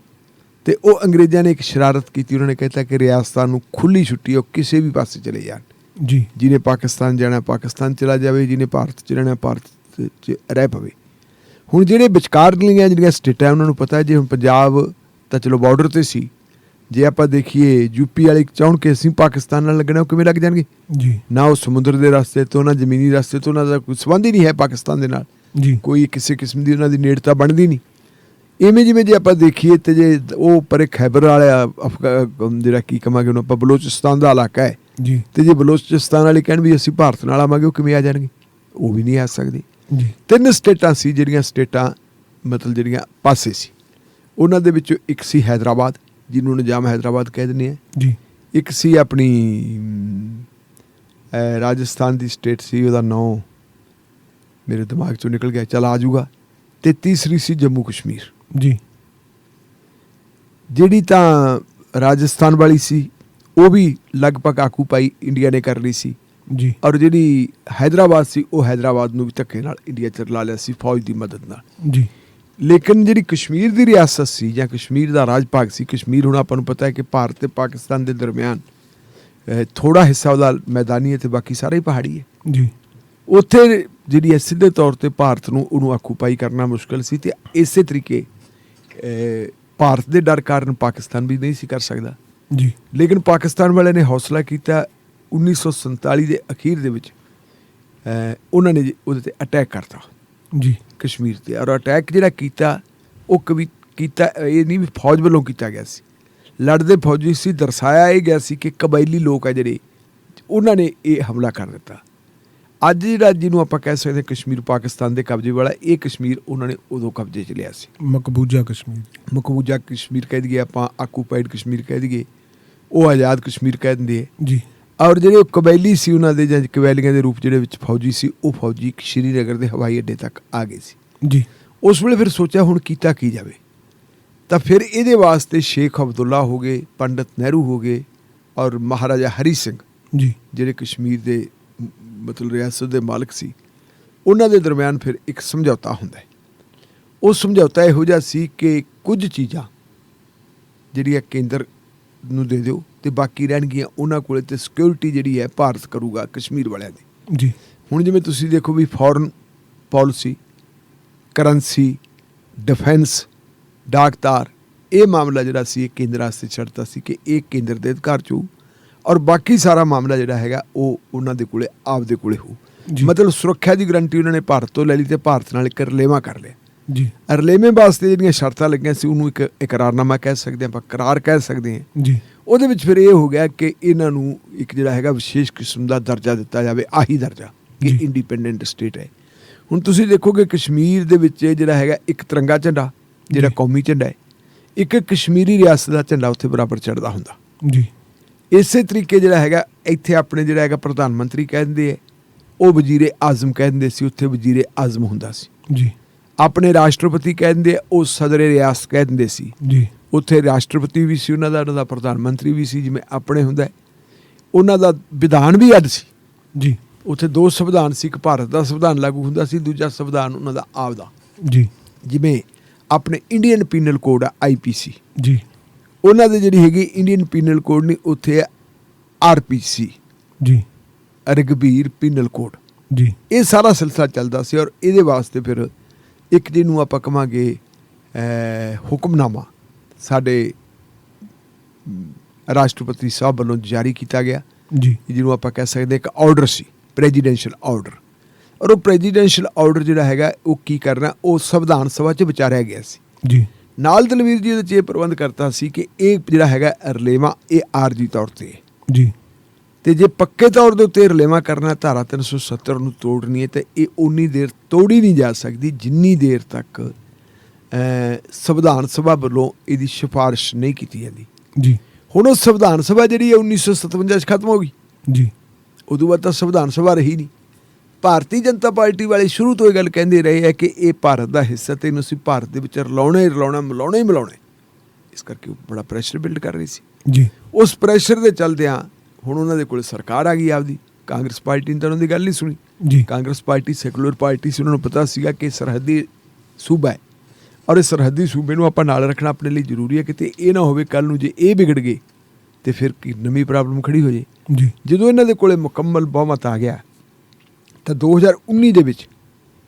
ਤੇ ਉਹ ਅੰਗਰੇਜ਼ਾਂ ਨੇ ਇੱਕ ਸ਼ਰਾਰਤ ਕੀਤੀ। ਉਹਨਾਂ ਨੇ ਕਹਿਤਾ ਕਿ ਰਿਆਸਤਾਂ ਨੂੰ ਖੁੱਲੀ ਛੁੱਟੀ, ਉਹ ਕਿਸੇ ਵੀ ਪਾਸੇ ਚਲੇ ਜਾਣ। ਜੀ ਜਿਹਨੇ ਪਾਕਿਸਤਾਨ ਜਾਣਾ ਪਾਕਿਸਤਾਨ ਚਲਾ ਜਾਵੇ, ਜਿਹਨੇ ਭਾਰਤ 'ਚ ਰਹਿਣਾ ਭਾਰਤ 'ਚ ਰਹਿ ਪਵੇ। ਹੁਣ ਜਿਹੜੇ ਵਿਚਕਾਰਲੀਆਂ ਜਿਹੜੀਆਂ ਸਟੇਟਾਂ ਉਹਨਾਂ ਨੂੰ ਪਤਾ ਹੈ ਜੇ ਹੁਣ ਪੰਜਾਬ ਤਾਂ ਚਲੋ ਬਾਰਡਰ 'ਤੇ ਸੀ, ਜੇ ਆਪਾਂ ਦੇਖੀਏ ਯੂਪੀ ਵਾਲੇ ਚਾਹੁਣ ਕਿ ਅਸੀਂ ਪਾਕਿਸਤਾਨ ਨਾਲ ਲੱਗਣਾ ਉਹ ਕਿਵੇਂ ਲੱਗ ਜਾਣਗੇ? ਜੀ ਨਾ ਉਹ ਸਮੁੰਦਰ ਦੇ ਰਸਤੇ ਤੋਂ ਨਾ ਜ਼ਮੀਨੀ ਰਸਤੇ ਤੋਂ, ਉਹਨਾਂ ਦਾ ਕੋਈ ਸੰਬੰਧ ਹੀ ਨਹੀਂ ਹੈ ਪਾਕਿਸਤਾਨ ਦੇ ਨਾਲ, ਜੀ ਕੋਈ ਕਿਸੇ ਕਿਸਮ ਦੀ ਉਹਨਾਂ ਦੀ ਨੇੜਤਾ ਬਣਦੀ ਨਹੀਂ। ਇਵੇਂ ਜਿਵੇਂ ਜੇ ਆਪਾਂ ਦੇਖੀਏ ਤੇ ਜੇ ਉਹ ਪਰੇ ਖੈਬਰ ਵਾਲਾ ਜਿਹੜਾ ਕੀ ਕਹਾਂਗੇ ਉਹਨੂੰ ਆਪਾਂ ਬਲੋਚਿਸਤਾਨ ਦਾ ਇਲਾਕਾ ਹੈ ਜੀ ਤੇ ਜੇ ਬਲੋਚਿਸਤਾਨ ਵਾਲੇ ਕਹਿਣ ਵੀ ਅਸੀਂ ਭਾਰਤ ਨਾਲ ਆਵਾਂਗੇ ਉਹ ਕਿਵੇਂ ਆ ਜਾਣਗੇ? ਉਹ ਵੀ ਨਹੀਂ ਆ ਸਕਦੇ। ਜੀ 3 ਸਟੇਟਾਂ ਸੀ ਜਿਹੜੀਆਂ ਸਟੇਟਾਂ ਮਤਲਬ ਜਿਹੜੀਆਂ ਪਾਸੇ ਸੀ। ਉਹਨਾਂ ਦੇ ਵਿੱਚੋਂ ਇੱਕ ਸੀ ਹੈਦਰਾਬਾਦ, ਜਿਹਨੂੰ ਨਿਜ਼ਾਮ ਹੈਦਰਾਬਾਦ ਕਹਿ ਦਿੰਦੇ ਆ ਜੀ। ਇੱਕ ਸੀ ਆਪਣੀ ਰਾਜਸਥਾਨ ਦੀ ਸਟੇਟ ਸੀ, ਉਹਦਾ ਨਾਂ ਮੇਰੇ ਦਿਮਾਗ 'ਚੋਂ ਨਿਕਲ ਗਿਆ, ਚੱਲ ਆ ਜਾਊਗਾ। ਅਤੇ ਤੀਸਰੀ ਸੀ ਜੰਮੂ ਕਸ਼ਮੀਰ। ਜੀ। ਜਿਹੜੀ ਤਾਂ ਰਾਜਸਥਾਨ ਵਾਲੀ ਸੀ ਉਹ ਵੀ ਲਗਭਗ ਆਕੂਪਾਈ ਇੰਡੀਆ ਨੇ ਕਰ ਲਈ ਸੀ, ਜੀ। ਔਰ ਜਿਹੜੀ ਹੈਦਰਾਬਾਦ ਸੀ ਉਹ ਹੈਦਰਾਬਾਦ ਨੂੰ ਵੀ ਧੱਕੇ ਨਾਲ ਇੰਡੀਆ 'ਚ ਲਾ ਲਿਆ ਸੀ ਫੌਜ ਦੀ ਮਦਦ ਨਾਲ। ਜੀ। ਲੇਕਿਨ ਜਿਹੜੀ ਕਸ਼ਮੀਰ ਦੀ ਰਿਆਸਤ ਸੀ ਜਾਂ ਕਸ਼ਮੀਰ ਦਾ ਰਾਜ ਭਾਗ ਸੀ, ਕਸ਼ਮੀਰ ਹੁਣ ਆਪਾਂ ਨੂੰ ਪਤਾ ਹੈ ਕਿ ਭਾਰਤ ਤੇ ਪਾਕਿਸਤਾਨ ਦੇ ਦਰਮਿਆਨ ਥੋੜ੍ਹਾ ਹਿੱਸਾ ਉਹਦਾ ਮੈਦਾਨੀ ਹੈ ਅਤੇ ਬਾਕੀ ਸਾਰਾ ਹੀ ਪਹਾੜੀ ਹੈ। ਜੀ। ਉੱਥੇ ਜਿਹੜੀ ਹੈ ਸਿੱਧੇ ਤੌਰ 'ਤੇ ਭਾਰਤ ਨੂੰ ਉਹਨੂੰ ਆਕੂਪਾਈ ਕਰਨਾ ਮੁਸ਼ਕਿਲ ਸੀ, ਅਤੇ ਇਸੇ ਤਰੀਕੇ ਭਾਰਤ ਦੇ ਡਰ ਕਾਰਨ ਪਾਕਿਸਤਾਨ ਵੀ ਨਹੀਂ ਸੀ ਕਰ ਸਕਦਾ। ਜੀ। ਲੇਕਿਨ ਪਾਕਿਸਤਾਨ ਵਾਲਿਆਂ ਨੇ ਹੌਸਲਾ ਕੀਤਾ। 1947 ਦੇ ਅਖੀਰ ਦੇ ਵਿੱਚ ਉਹਨਾਂ ਨੇ ਉਹਦੇ 'ਤੇ ਅਟੈਕ ਕਰਤਾ ਜੀ ਕਸ਼ਮੀਰ 'ਤੇ, ਔਰ ਅਟੈਕ ਜਿਹੜਾ ਕੀਤਾ ਉਹ ਕਵੀ ਕੀਤਾ ਇਹ ਨਹੀਂ ਵੀ ਫੌਜ ਵੱਲੋਂ ਕੀਤਾ ਗਿਆ ਸੀ, ਲੜਦੇ ਫੌਜੀ ਸੀ। ਦਰਸਾਇਆ ਇਹ ਗਿਆ ਸੀ ਕਿ ਕਬਾਇਲੀ ਲੋਕ ਆ ਜਿਹੜੇ ਉਹਨਾਂ ਨੇ ਇਹ ਹਮਲਾ ਕਰ ਦਿੱਤਾ। ਅੱਜ ਜਿਹੜਾ ਜਿਹਨੂੰ ਆਪਾਂ ਕਹਿ ਸਕਦੇ ਕਸ਼ਮੀਰ ਪਾਕਿਸਤਾਨ ਦੇ ਕਬਜ਼ੇ ਵਾਲਾ, ਇਹ ਕਸ਼ਮੀਰ ਉਹਨਾਂ ਨੇ ਉਦੋਂ ਕਬਜ਼ੇ 'ਚ ਲਿਆ ਸੀ। ਮਕਬੂਜ਼ਾ ਕਸ਼ਮੀਰ, ਮਕਬੂਜ਼ਾ ਕਸ਼ਮੀਰ ਕਹਿ ਦਈਏ ਆਪਾਂ, ਆਕੂਪਾਈਡ ਕਸ਼ਮੀਰ ਕਹਿ ਦਈਏ, ਉਹ ਆਜ਼ਾਦ ਕਸ਼ਮੀਰ ਕਹਿ ਦਿੰਦੇ ਹੈ ਜੀ। ਔਰ ਜਿਹੜੇ ਕਬਾਇਲੀ ਸੀ ਉਹਨਾਂ ਦੇ ਜਾਂ ਕਬਾਇਲੀਆਂ ਦੇ ਰੂਪ ਜਿਹੜੇ ਵਿੱਚ ਫੌਜੀ ਸੀ, ਉਹ ਫੌਜੀ ਸ਼੍ਰੀਨਗਰ ਦੇ ਹਵਾਈ ਅੱਡੇ ਤੱਕ ਆ ਗਏ ਸੀ। ਜੀ। ਉਸ ਵੇਲੇ ਫਿਰ ਸੋਚਿਆ ਹੁਣ ਕੀਤਾ ਕੀ ਜਾਵੇ, ਤਾਂ ਫਿਰ ਇਹਦੇ ਵਾਸਤੇ ਸ਼ੇਖ ਅਬਦੁੱਲਾ ਹੋ ਗਏ, ਪੰਡਿਤ ਨਹਿਰੂ ਹੋ ਗਏ, ਔਰ ਮਹਾਰਾਜਾ ਹਰੀ ਸਿੰਘ ਜੀ, ਜਿਹੜੇ ਕਸ਼ਮੀਰ ਦੇ ਮਤਲਬ ਰਿਆਸਤ ਦੇ ਮਾਲਕ ਸੀ, ਉਹਨਾਂ ਦੇ ਦਰਮਿਆਨ ਫਿਰ ਇੱਕ ਸਮਝੌਤਾ ਹੁੰਦਾ ਹੈ। ਉਹ ਸਮਝੌਤਾ ਇਹੋ ਜਿਹਾ ਸੀ ਕਿ ਕੁਝ ਚੀਜ਼ਾਂ ਜਿਹੜੀਆਂ ਕੇਂਦਰ ਨੂੰ ਦੇ ਦਿਓ ਅਤੇ ਬਾਕੀ ਰਹਿਣਗੀਆਂ ਉਹਨਾਂ ਕੋਲ, ਅਤੇ ਸਿਕਿਉਰਿਟੀ ਜਿਹੜੀ ਹੈ ਭਾਰਤ ਕਰੂਗਾ ਕਸ਼ਮੀਰ ਵਾਲਿਆਂ ਦੀ। ਜੀ। ਹੁਣ ਜਿਵੇਂ ਤੁਸੀਂ ਦੇਖੋ ਵੀ ਫੋਰਨ ਪਾਲਿਸੀ, ਕਰੰਸੀ, ਡਿਫੈਂਸ, ਡਾਕ ਤਾਰ, ਇਹ ਮਾਮਲਾ ਜਿਹੜਾ ਸੀ ਇਹ ਕੇਂਦਰ ਵਾਸਤੇ ਛੱਡਤਾ ਸੀ ਕਿ ਇਹ ਕੇਂਦਰ ਦੇ ਅਧਿਕਾਰ 'ਚ ਹੋਊ, ਔਰ ਬਾਕੀ ਸਾਰਾ ਮਾਮਲਾ ਜਿਹੜਾ ਹੈਗਾ ਉਹ ਉਹਨਾਂ ਦੇ ਕੋਲੇ ਆਪਦੇ ਕੋਲੇ ਹੋਊ। ਮਤਲਬ ਸੁਰੱਖਿਆ ਦੀ ਗਰੰਟੀ ਉਹਨਾਂ ਨੇ ਭਾਰਤ ਤੋਂ ਲੈ ਲਈ ਅਤੇ ਭਾਰਤ ਨਾਲ ਇੱਕ ਰਲੇਵਾਂ ਕਰ ਲਿਆ। ਜੀ। ਰਲੇਵੇਂ ਵਾਸਤੇ ਜਿਹੜੀਆਂ ਸ਼ਰਤਾਂ ਲੱਗੀਆਂ ਸੀ ਉਹਨੂੰ ਇੱਕ ਇਕਰਾਰਨਾਮਾ ਕਹਿ ਸਕਦੇ ਹਾਂ, ਆਪਾਂ ਕਰਾਰ ਕਹਿ ਸਕਦੇ ਹਾਂ। ਜੀ। ਉਹਦੇ ਵਿੱਚ ਫਿਰ ਇਹ ਹੋ ਗਿਆ ਕਿ ਇਹਨਾਂ ਨੂੰ ਇੱਕ ਜਿਹੜਾ ਹੈਗਾ ਵਿਸ਼ੇਸ਼ ਕਿਸਮ ਦਾ ਦਰਜਾ ਦਿੱਤਾ ਜਾਵੇ, ਆਹੀ ਦਰਜਾ ਕਿ ਇੰਡੀਪੈਂਡੈਂਟ ਸਟੇਟ ਹੈ। ਹੁਣ ਤੁਸੀਂ ਦੇਖੋਗੇ ਕਸ਼ਮੀਰ ਦੇ ਵਿੱਚ ਜਿਹੜਾ ਹੈਗਾ ਇੱਕ ਤਿਰੰਗਾ ਝੰਡਾ ਜਿਹੜਾ ਕੌਮੀ ਝੰਡਾ ਹੈ, ਇੱਕ ਕਸ਼ਮੀਰੀ ਰਿਆਸਤ ਦਾ ਝੰਡਾ ਉੱਥੇ ਬਰਾਬਰ ਚੜ੍ਹਦਾ ਹੁੰਦਾ। ਜੀ। ਇਸੇ ਤਰੀਕੇ ਜਿਹੜਾ ਹੈਗਾ ਇੱਥੇ ਆਪਣੇ ਜਿਹੜਾ ਹੈਗਾ ਪ੍ਰਧਾਨ ਮੰਤਰੀ ਕਹਿ ਦਿੰਦੇ ਹੈ, ਉਹ ਵਜ਼ੀਰੇ ਆਜ਼ਮ ਕਹਿ ਦਿੰਦੇ ਸੀ, ਉੱਥੇ ਵਜ਼ੀਰੇ ਆਜ਼ਮ ਹੁੰਦਾ ਸੀ। ਜੀ। ਆਪਣੇ ਰਾਸ਼ਟਰਪਤੀ ਕਹਿ ਦਿੰਦੇ, ਉਹ ਸਦਰੇ ਰਿਆਸਤ ਕਹਿ ਦਿੰਦੇ ਸੀ। ਜੀ। ਉੱਥੇ ਰਾਸ਼ਟਰਪਤੀ ਵੀ ਸੀ ਉਹਨਾਂ ਦਾ ਪ੍ਰਧਾਨ ਮੰਤਰੀ ਵੀ ਸੀ, ਜਿਵੇਂ ਆਪਣੇ ਹੁੰਦਾ। ਉਹਨਾਂ ਦਾ ਵਿਧਾਨ ਵੀ ਅੱਡ ਸੀ। ਜੀ। ਉੱਥੇ ਦੋ ਸੰਵਿਧਾਨ ਸੀ, ਇੱਕ ਭਾਰਤ ਦਾ ਸੰਵਿਧਾਨ ਲਾਗੂ ਹੁੰਦਾ ਸੀ, ਦੂਜਾ ਸੰਵਿਧਾਨ ਉਹਨਾਂ ਦਾ ਆਪਦਾ। ਜੀ। ਜਿਵੇਂ ਆਪਣੇ ਇੰਡੀਅਨ ਪੀਨਲ ਕੋਡ ਆ IPC, ਜੀ। ਉਹਨਾਂ ਦੇ ਜਿਹੜੀ ਹੈਗੀ ਇੰਡੀਅਨ ਪੀਨਲ ਕੋਡ ਨਹੀਂ, ਉੱਥੇ ਹੈ RPC, ਜੀ, ਰਘਬੀਰ ਪੀਨਲ ਕੋਡ। ਜੀ। ਇਹ ਸਾਰਾ ਸਿਲਸਿਲਾ ਚੱਲਦਾ ਸੀ, ਔਰ ਇਹਦੇ ਵਾਸਤੇ ਫਿਰ ਇੱਕ ਜਿਹਨੂੰ ਆਪਾਂ ਕਹਾਂਗੇ ਹੁਕਮਨਾਮਾ ਸਾਡੇ ਰਾਸ਼ਟਰਪਤੀ ਸਾਹਿਬ ਵੱਲੋਂ ਜਾਰੀ ਕੀਤਾ ਗਿਆ, ਜੀ, ਜਿਹਨੂੰ ਆਪਾਂ ਕਹਿ ਸਕਦੇ ਇੱਕ ਆਰਡਰ ਸੀ, ਪ੍ਰੈਜ਼ੀਡੈਂਸ਼ੀਅਲ ਆਰਡਰ। ਔਰ ਉਹ ਪ੍ਰੈਜ਼ੀਡੈਂਸ਼ੀਅਲ ਆਰਡਰ ਜਿਹੜਾ ਹੈਗਾ ਉਹ ਕੀ ਕਰਨਾ, ਉਹ ਸੰਵਿਧਾਨ ਸਭਾ 'ਚ ਵਿਚਾਰਿਆ ਗਿਆ ਸੀ। ਜੀ। ਨਾਲ ਦਲਵੀਰ ਜੀ ਉਹਦੇ 'ਚ ਇਹ ਪ੍ਰਬੰਧ ਕਰਤਾ ਸੀ ਕਿ ਇਹ ਜਿਹੜਾ ਹੈਗਾ ਰਲੇਵਾਂ ਇਹ ਆਰਜੀ ਤੌਰ 'ਤੇ ਹੈ, ਜੀ, ਅਤੇ ਜੇ ਪੱਕੇ ਤੌਰ ਦੇ ਉੱਤੇ ਰਲੇਵਾਂ ਕਰਨਾ ਧਾਰਾ 370 ਨੂੰ ਤੋੜਨੀ ਹੈ, ਤਾਂ ਇਹ ਉਨੀ ਦੇਰ ਤੋੜੀ ਨਹੀਂ ਜਾ ਸਕਦੀ ਜਿੰਨੀ ਦੇਰ ਤੱਕ ਸੰਵਿਧਾਨ ਸਭਾ ਵੱਲੋਂ ਇਹਦੀ ਸਿਫਾਰਿਸ਼ ਨਹੀਂ ਕੀਤੀ ਜਾਂਦੀ। ਜੀ। ਹੁਣ ਉਹ ਸੰਵਿਧਾਨ ਸਭਾ ਜਿਹੜੀ ਹੈ 1957 'ਚ ਖਤਮ ਹੋ ਗਈ। ਜੀ। ਉਦੋਂ ਬਾਅਦ ਤਾਂ ਸੰਵਿਧਾਨ ਸਭਾ ਰਹੀ ਨਹੀਂ। ਭਾਰਤੀ ਜਨਤਾ ਪਾਰਟੀ ਵਾਲੇ ਸ਼ੁਰੂ ਤੋਂ ਇਹ ਗੱਲ ਕਹਿੰਦੇ ਰਹੇ ਹੈ ਕਿ ਇਹ ਭਾਰਤ ਦਾ ਹਿੱਸਾ ਅਤੇ ਇਹਨੂੰ ਅਸੀਂ ਭਾਰਤ ਦੇ ਵਿੱਚ ਰਲਾਉਣਾ ਹੀ ਰਲਾਉਣਾ, ਮਿਲਾਉਣਾ ਹੀ ਮਿਲਾਉਣਾ। ਇਸ ਕਰਕੇ ਉਹ ਬੜਾ ਪ੍ਰੈਸ਼ਰ ਬਿਲਡ ਕਰ ਰਹੀ ਸੀ। ਜੀ। ਉਸ ਪ੍ਰੈਸ਼ਰ ਦੇ ਚੱਲਦਿਆਂ ਹੁਣ ਉਹਨਾਂ ਦੇ ਕੋਲ ਸਰਕਾਰ ਆ ਗਈ ਆਪਦੀ। ਕਾਂਗਰਸ ਪਾਰਟੀ ਨੇ ਤਾਂ ਉਹਨਾਂ ਦੀ ਗੱਲ ਨਹੀਂ ਸੁਣੀ। ਜੀ। ਕਾਂਗਰਸ ਪਾਰਟੀ ਸੈਕੂਲਰ ਪਾਰਟੀ ਸੀ, ਉਹਨਾਂ ਨੂੰ ਪਤਾ ਸੀਗਾ ਕਿ ਸਰਹੱਦੀ ਸੂਬਾ ਹੈ, ਔਰ ਇਸ ਸਰਹੱਦੀ ਸੂਬੇ ਨੂੰ ਆਪਾਂ ਨਾਲ ਰੱਖਣਾ ਆਪਣੇ ਲਈ ਜ਼ਰੂਰੀ ਹੈ, ਕਿਤੇ ਇਹ ਨਾ ਹੋਵੇ ਕੱਲ੍ਹ ਨੂੰ ਜੇ ਇਹ ਵਿਗੜ ਗਏ ਅਤੇ ਫਿਰ ਕੀ ਨਵੀਂ ਪ੍ਰੋਬਲਮ ਖੜੀ ਹੋ ਜੇ। ਜੀ। ਜਦੋਂ ਇਹਨਾਂ ਦੇ ਕੋਲ ਮੁਕੰਮਲ ਬਹੁਮਤ ਆ ਗਿਆ ਤਾਂ 2019 ਦੇ ਵਿੱਚ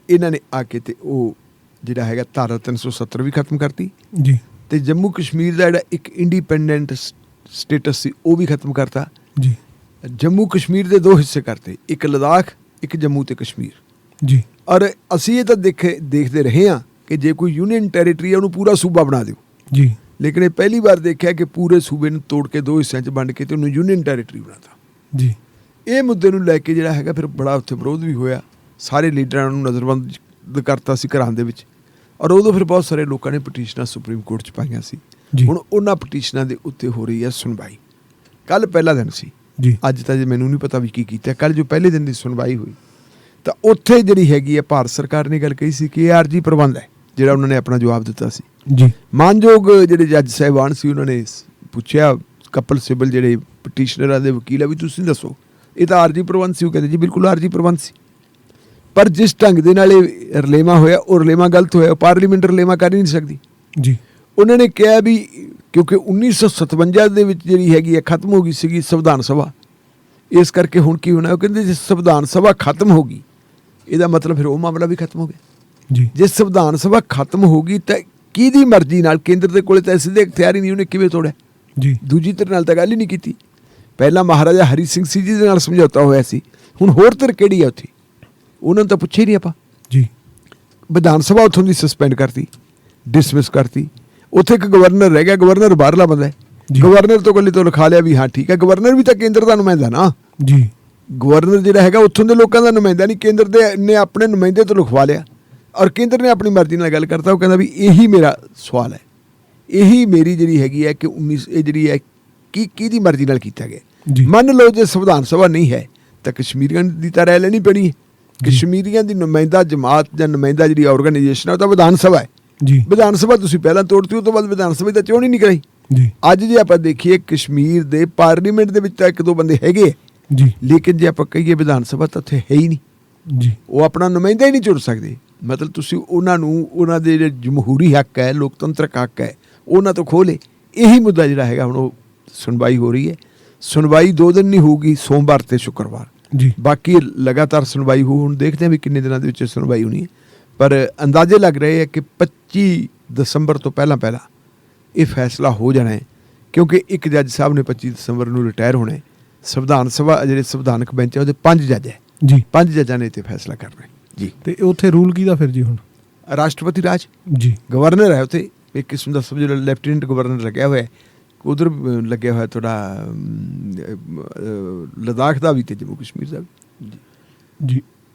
ਇਹਨਾਂ ਨੇ ਆ ਕੇ ਅਤੇ ਉਹ ਜਿਹੜਾ ਹੈਗਾ ਧਾਰਾ 370 ਵੀ ਖਤਮ ਕਰਤੀ। ਜੀ। ਅਤੇ ਜੰਮੂ ਕਸ਼ਮੀਰ ਦਾ ਜਿਹੜਾ ਇੱਕ ਇੰਡੀਪੈਂਡੈਂਟ ਸਟੇਟਸ ਸੀ ਉਹ ਵੀ ਖਤਮ ਕਰਤਾ। ਜੀ। ਜੰਮੂ ਕਸ਼ਮੀਰ ਦੇ ਦੋ ਹਿੱਸੇ ਕਰਤੇ, ਇੱਕ ਲਦਾਖ, ਇੱਕ ਜੰਮੂ ਅਤੇ ਕਸ਼ਮੀਰ। ਜੀ। ਔਰ ਅਸੀਂ ਇਹ ਤਾਂ ਦੇਖਦੇ ਰਹੇ ਹਾਂ ਕਿ ਜੇ ਕੋਈ ਯੂਨੀਅਨ ਟੈਰੀਟਰੀ ਹੈ ਉਹਨੂੰ ਪੂਰਾ ਸੂਬਾ ਬਣਾ ਦਿਓ। ਜੀ। ਲੇਕਿਨ ਇਹ ਪਹਿਲੀ ਵਾਰ ਦੇਖਿਆ ਕਿ ਪੂਰੇ ਸੂਬੇ ਨੂੰ ਤੋੜ ਕੇ ਦੋ ਹਿੱਸਿਆਂ 'ਚ ਵੰਡ ਕੇ ਅਤੇ ਉਹਨੂੰ ਯੂਨੀਅਨ ਟੈਰੀਟਰੀ ਬਣਾਤਾ। ਜੀ। ਇਹ ਮੁੱਦੇ ਨੂੰ ਲੈ ਕੇ ਜਿਹੜਾ ਹੈਗਾ ਫਿਰ ਬੜਾ ਉੱਥੇ ਵਿਰੋਧ ਵੀ ਹੋਇਆ। ਸਾਰੇ ਲੀਡਰਾਂ ਨੂੰ ਨਜ਼ਰਬੰਦ ਕਰਤਾ ਸੀ ਘਰਾਂ ਦੇ ਵਿੱਚ, ਔਰ ਉਦੋਂ ਫਿਰ ਬਹੁਤ ਸਾਰੇ ਲੋਕਾਂ ਨੇ ਪਟੀਸ਼ਨਾਂ ਸੁਪਰੀਮ ਕੋਰਟ 'ਚ ਪਾਈਆਂ ਸੀ। ਜੀ। ਹੁਣ ਉਹਨਾਂ ਪਟੀਸ਼ਨਾਂ ਦੇ ਉੱਤੇ ਹੋ ਰਹੀ ਹੈ ਸੁਣਵਾਈ। ਕੱਲ੍ਹ ਪਹਿਲਾ ਦਿਨ ਸੀ ਜੀ। ਅੱਜ ਤਾਂ ਜੇ ਮੈਨੂੰ ਨਹੀਂ ਪਤਾ ਵੀ ਕੀ ਕੀਤਾ। ਕੱਲ੍ਹ ਜੋ ਪਹਿਲੇ ਦਿਨ ਦੀ ਸੁਣਵਾਈ ਹੋਈ ਤਾਂ ਉੱਥੇ ਜਿਹੜੀ ਹੈਗੀ ਹੈ ਭਾਰਤ ਸਰਕਾਰ ਨੇ ਗੱਲ ਕਹੀ ਸੀ ਕਿ ARG ਪ੍ਰਬੰਧ ਹੈ, ਜਿਹੜਾ ਉਹਨਾਂ ਨੇ ਆਪਣਾ ਜਵਾਬ ਦਿੱਤਾ ਸੀ। ਜੀ। ਮਾਨਯੋਗ ਜਿਹੜੇ ਜੱਜ ਸਾਹਿਬਾਨ ਸੀ ਉਹਨਾਂ ਨੇ ਪੁੱਛਿਆ ਕਪਲ ਸਿਬਲ ਜਿਹੜੇ ਪਟੀਸ਼ਨਰਾਂ ਦੇ ਵਕੀਲ ਆ ਵੀ ਤੁਸੀਂ ਦੱਸੋ ਇਹ ਤਾਂ ਆਰਜੀ ਪ੍ਰਬੰਧ ਸੀ। ਉਹ ਕਹਿੰਦੇ ਜੀ ਬਿਲਕੁਲ ਆਰਜੀ ਪ੍ਰਬੰਧ ਸੀ, ਪਰ ਜਿਸ ਢੰਗ ਦੇ ਨਾਲ ਇਹ ਰਲੇਵਾਂ ਹੋਇਆ ਉਹ ਰਲੇਵਾਂ ਗਲਤ ਹੋਇਆ। ਪਾਰਲੀਮੈਂਟ ਰਲੇਵਾਂ ਕਰ ਹੀ ਨਹੀਂ ਸਕਦੀ। ਜੀ। ਉਹਨਾਂ ਨੇ ਕਿਹਾ ਵੀ ਕਿਉਂਕਿ 1957 ਦੇ ਵਿੱਚ ਜਿਹੜੀ ਹੈਗੀ ਹੈ ਖਤਮ ਹੋ ਗਈ ਸੀਗੀ ਸੰਵਿਧਾਨ ਸਭਾ, ਇਸ ਕਰਕੇ ਹੁਣ ਕੀ ਹੋਣਾ। ਉਹ ਕਹਿੰਦੇ ਜੇ ਸੰਵਿਧਾਨ ਸਭਾ ਖਤਮ ਹੋ ਗਈ ਇਹਦਾ ਮਤਲਬ ਫਿਰ ਉਹ ਮਾਮਲਾ ਵੀ ਖਤਮ ਹੋ ਗਿਆ। ਜੀ। ਜੇ ਸੰਵਿਧਾਨ ਸਭਾ ਖਤਮ ਹੋ ਗਈ ਤਾਂ ਕਿਹਦੀ ਮਰਜ਼ੀ ਨਾਲ, ਕੇਂਦਰ ਦੇ ਕੋਲੇ ਤਾਂ ਸਿੱਧੇ ਇਖਤਿਆਰ ਹੀ ਨਹੀਂ, ਉਹਨੇ ਕਿਵੇਂ ਤੋੜਿਆ। ਜੀ। ਦੂਜੀ ਧਿਰ ਨਾਲ ਤਾਂ ਗੱਲ ਹੀ ਨਹੀਂ ਕੀਤੀ। ਪਹਿਲਾਂ ਮਹਾਰਾਜਾ ਹਰੀ ਸਿੰਘ ਸੀ ਜਿਹਦੇ ਨਾਲ ਸਮਝੌਤਾ ਹੋਇਆ ਸੀ, ਹੁਣ ਹੋਰ ਧਿਰ ਕਿਹੜੀ ਆ ਉੱਥੇ, ਉਹਨਾਂ ਨੂੰ ਤਾਂ ਪੁੱਛੇ ਨਹੀਂ ਆਪਾਂ। ਜੀ। ਵਿਧਾਨ ਸਭਾ ਉੱਥੋਂ ਦੀ ਸਸਪੈਂਡ ਕਰਤੀ, ਡਿਸਮਿਸ ਕਰਤੀ। ਉੱਥੇ ਇੱਕ ਗਵਰਨਰ ਰਹਿ ਗਿਆ, ਗਵਰਨਰ ਬਾਹਰਲਾ ਬੰਦਾ ਹੈ। ਗਵਰਨਰ ਤੋਂ ਇਕੱਲੇ ਤੋਂ ਲਿਖਾ ਲਿਆ ਵੀ ਹਾਂ ਠੀਕ ਹੈ। ਗਵਰਨਰ ਵੀ ਤਾਂ ਕੇਂਦਰ ਦਾ ਨੁਮਾਇੰਦਾ ਨਾ। ਜੀ। ਗਵਰਨਰ ਜਿਹੜਾ ਹੈਗਾ ਉੱਥੋਂ ਦੇ ਲੋਕਾਂ ਦਾ ਨੁਮਾਇੰਦਾ ਨਹੀਂ, ਕੇਂਦਰ ਦੇ ਨੇ ਆਪਣੇ ਨੁਮਾਇੰਦੇ ਤੋਂ ਲਿਖਵਾ ਲਿਆ ਔਰ ਕੇਂਦਰ ਨੇ ਆਪਣੀ ਮਰਜ਼ੀ ਨਾਲ ਗੱਲ ਕਰਤਾ। ਉਹ ਕਹਿੰਦਾ ਵੀ ਇਹੀ ਮੇਰਾ ਸਵਾਲ ਹੈ, ਇਹੀ ਮੇਰੀ ਜਿਹੜੀ ਹੈਗੀ ਹੈ ਕਿ ਇਹ ਜਿਹੜੀ ਹੈ ਕਿਹਦੀ ਮਰਜ਼ੀ ਨਾਲ ਕੀਤਾ ਗਿਆ। ਮੰਨ ਲਓ ਜੇ ਸੰਵਿਧਾਨ ਸਭਾ ਨਹੀਂ ਹੈ ਤਾਂ ਕਸ਼ਮੀਰੀਆਂ ਦੀ ਤਾਂ ਰਾਏ ਲੈਣੀ ਪੈਣੀ ਹੈ। ਕਸ਼ਮੀਰੀਆਂ ਦੀ ਨੁਮਾਇੰਦਾ ਜਮਾਤ ਜਾਂ ਨੁਮਾਇੰਦਾ ਜਿਹੜੀ ਆਰਗੇਨਾਈਜੇਸ਼ਨ ਹੈ ਉਹ ਤਾਂ ਵਿਧਾਨ ਸਭਾ ਹੈ। ਜੀ। ਵਿਧਾਨ ਸਭਾ ਤੁਸੀਂ ਪਹਿਲਾਂ ਤੋੜਤੀ, ਉਹ ਤੋਂ ਬਾਅਦ ਵਿਧਾਨ ਸਭਾ ਤਾਂ ਚੋਣ ਹੀ ਨਹੀਂ ਕਰਾਈ। ਜੀ। ਅੱਜ ਜੇ ਆਪਾਂ ਦੇਖੀਏ ਕਸ਼ਮੀਰ ਦੇ ਪਾਰਲੀਮੈਂਟ ਦੇ ਵਿੱਚ ਤਾਂ ਇੱਕ ਦੋ ਬੰਦੇ ਹੈਗੇ, ਜੀ, ਲੇਕਿਨ ਜੇ ਆਪਾਂ ਕਹੀਏ ਵਿਧਾਨ ਸਭਾ ਤਾਂ ਉੱਥੇ ਹੈ ਹੀ ਨਹੀਂ। ਜੀ। ਉਹ ਆਪਣਾ ਨੁਮਾਇੰਦਾ ਹੀ ਨਹੀਂ ਚੁਣ ਸਕਦੇ। ਮਤਲਬ ਤੁਸੀਂ ਉਹਨਾਂ ਨੂੰ ਉਹਨਾਂ ਦੇ ਜਿਹੜੇ ਜਮਹੂਰੀ ਹੱਕ ਹੈ, ਲੋਕਤੰਤਰਕ ਹੱਕ ਹੈ, ਉਹਨਾਂ ਤੋਂ ਖੋਹ ਲਏ। ਇਹੀ ਮੁੱਦਾ ਜਿਹੜਾ ਹੈਗਾ ਹੁਣ ਉਹ ਸੁਣਵਾਈ ਹੋ ਰਹੀ ਹੈ। ਸੁਣਵਾਈ 2 ਦਿਨ ਨਹੀਂ ਹੋਊਗੀ, ਸੋਮਵਾਰ ਤੇ ਸ਼ੁੱਕਰਵਾਰ। ਜੀ। ਬਾਕੀ ਲਗਾਤਾਰ ਸੁਣਵਾਈ ਹੋ, ਹੁਣ ਦੇਖਦੇ ਹਾਂ ਵੀ ਕਿੰਨੇ ਦਿਨਾਂ ਦੇ ਵਿੱਚ ਸੁਣਵਾਈ ਹੋਣੀ ਹੈ। ਪਰ ਅੰਦਾਜ਼ੇ ਲੱਗ ਰਹੇ ਹੈ ਕਿ 25 ਦਸੰਬਰ ਤੋਂ ਪਹਿਲਾਂ ਇਹ ਫੈਸਲਾ ਹੋ ਜਾਣਾ ਹੈ, ਕਿਉਂਕਿ ਇੱਕ ਜੱਜ ਸਾਹਿਬ ਨੇ 25 ਦਸੰਬਰ ਨੂੰ ਰਿਟਾਇਰ ਹੋਣਾ ਹੈ। ਸੰਵਿਧਾਨ ਸਭਾ ਜਿਹੜੇ ਸੰਵਿਧਾਨਕ ਬੈਂਚ ਹੈ ਉਹਦੇ 5 ਜੱਜ ਹੈ। ਜੀ। 5 ਜੱਜਾਂ ਨੇ ਇੱਥੇ ਫੈਸਲਾ ਕਰਨਾ ਹੈ। ਜੀ। ਤੇ ਉੱਥੇ ਰੂਲ ਕਿਹਦਾ ਫਿਰ ਜੀ ਹੁਣ? ਰਾਸ਼ਟਰਪਤੀ ਰਾਜ। ਜੀ। ਗਵਰਨਰ ਹੈ ਉੱਥੇ ਇੱਕ ਕਿਸਮ ਦਾ ਸਮਝੋ ਲੈਫਟੀਨੈਂਟ ਗਵਰਨਰ ਲੱਗਿਆ ਹੋਇਆ ਹੈ। ਉਧਰ ਲੱਗਿਆ ਹੋਇਆ ਤੁਹਾਡਾ ਲਦਾਖ ਦਾ ਵੀ ਤੇ ਜੰਮੂ ਕਸ਼ਮੀਰ ਦਾ ਵੀ। ਜੀ।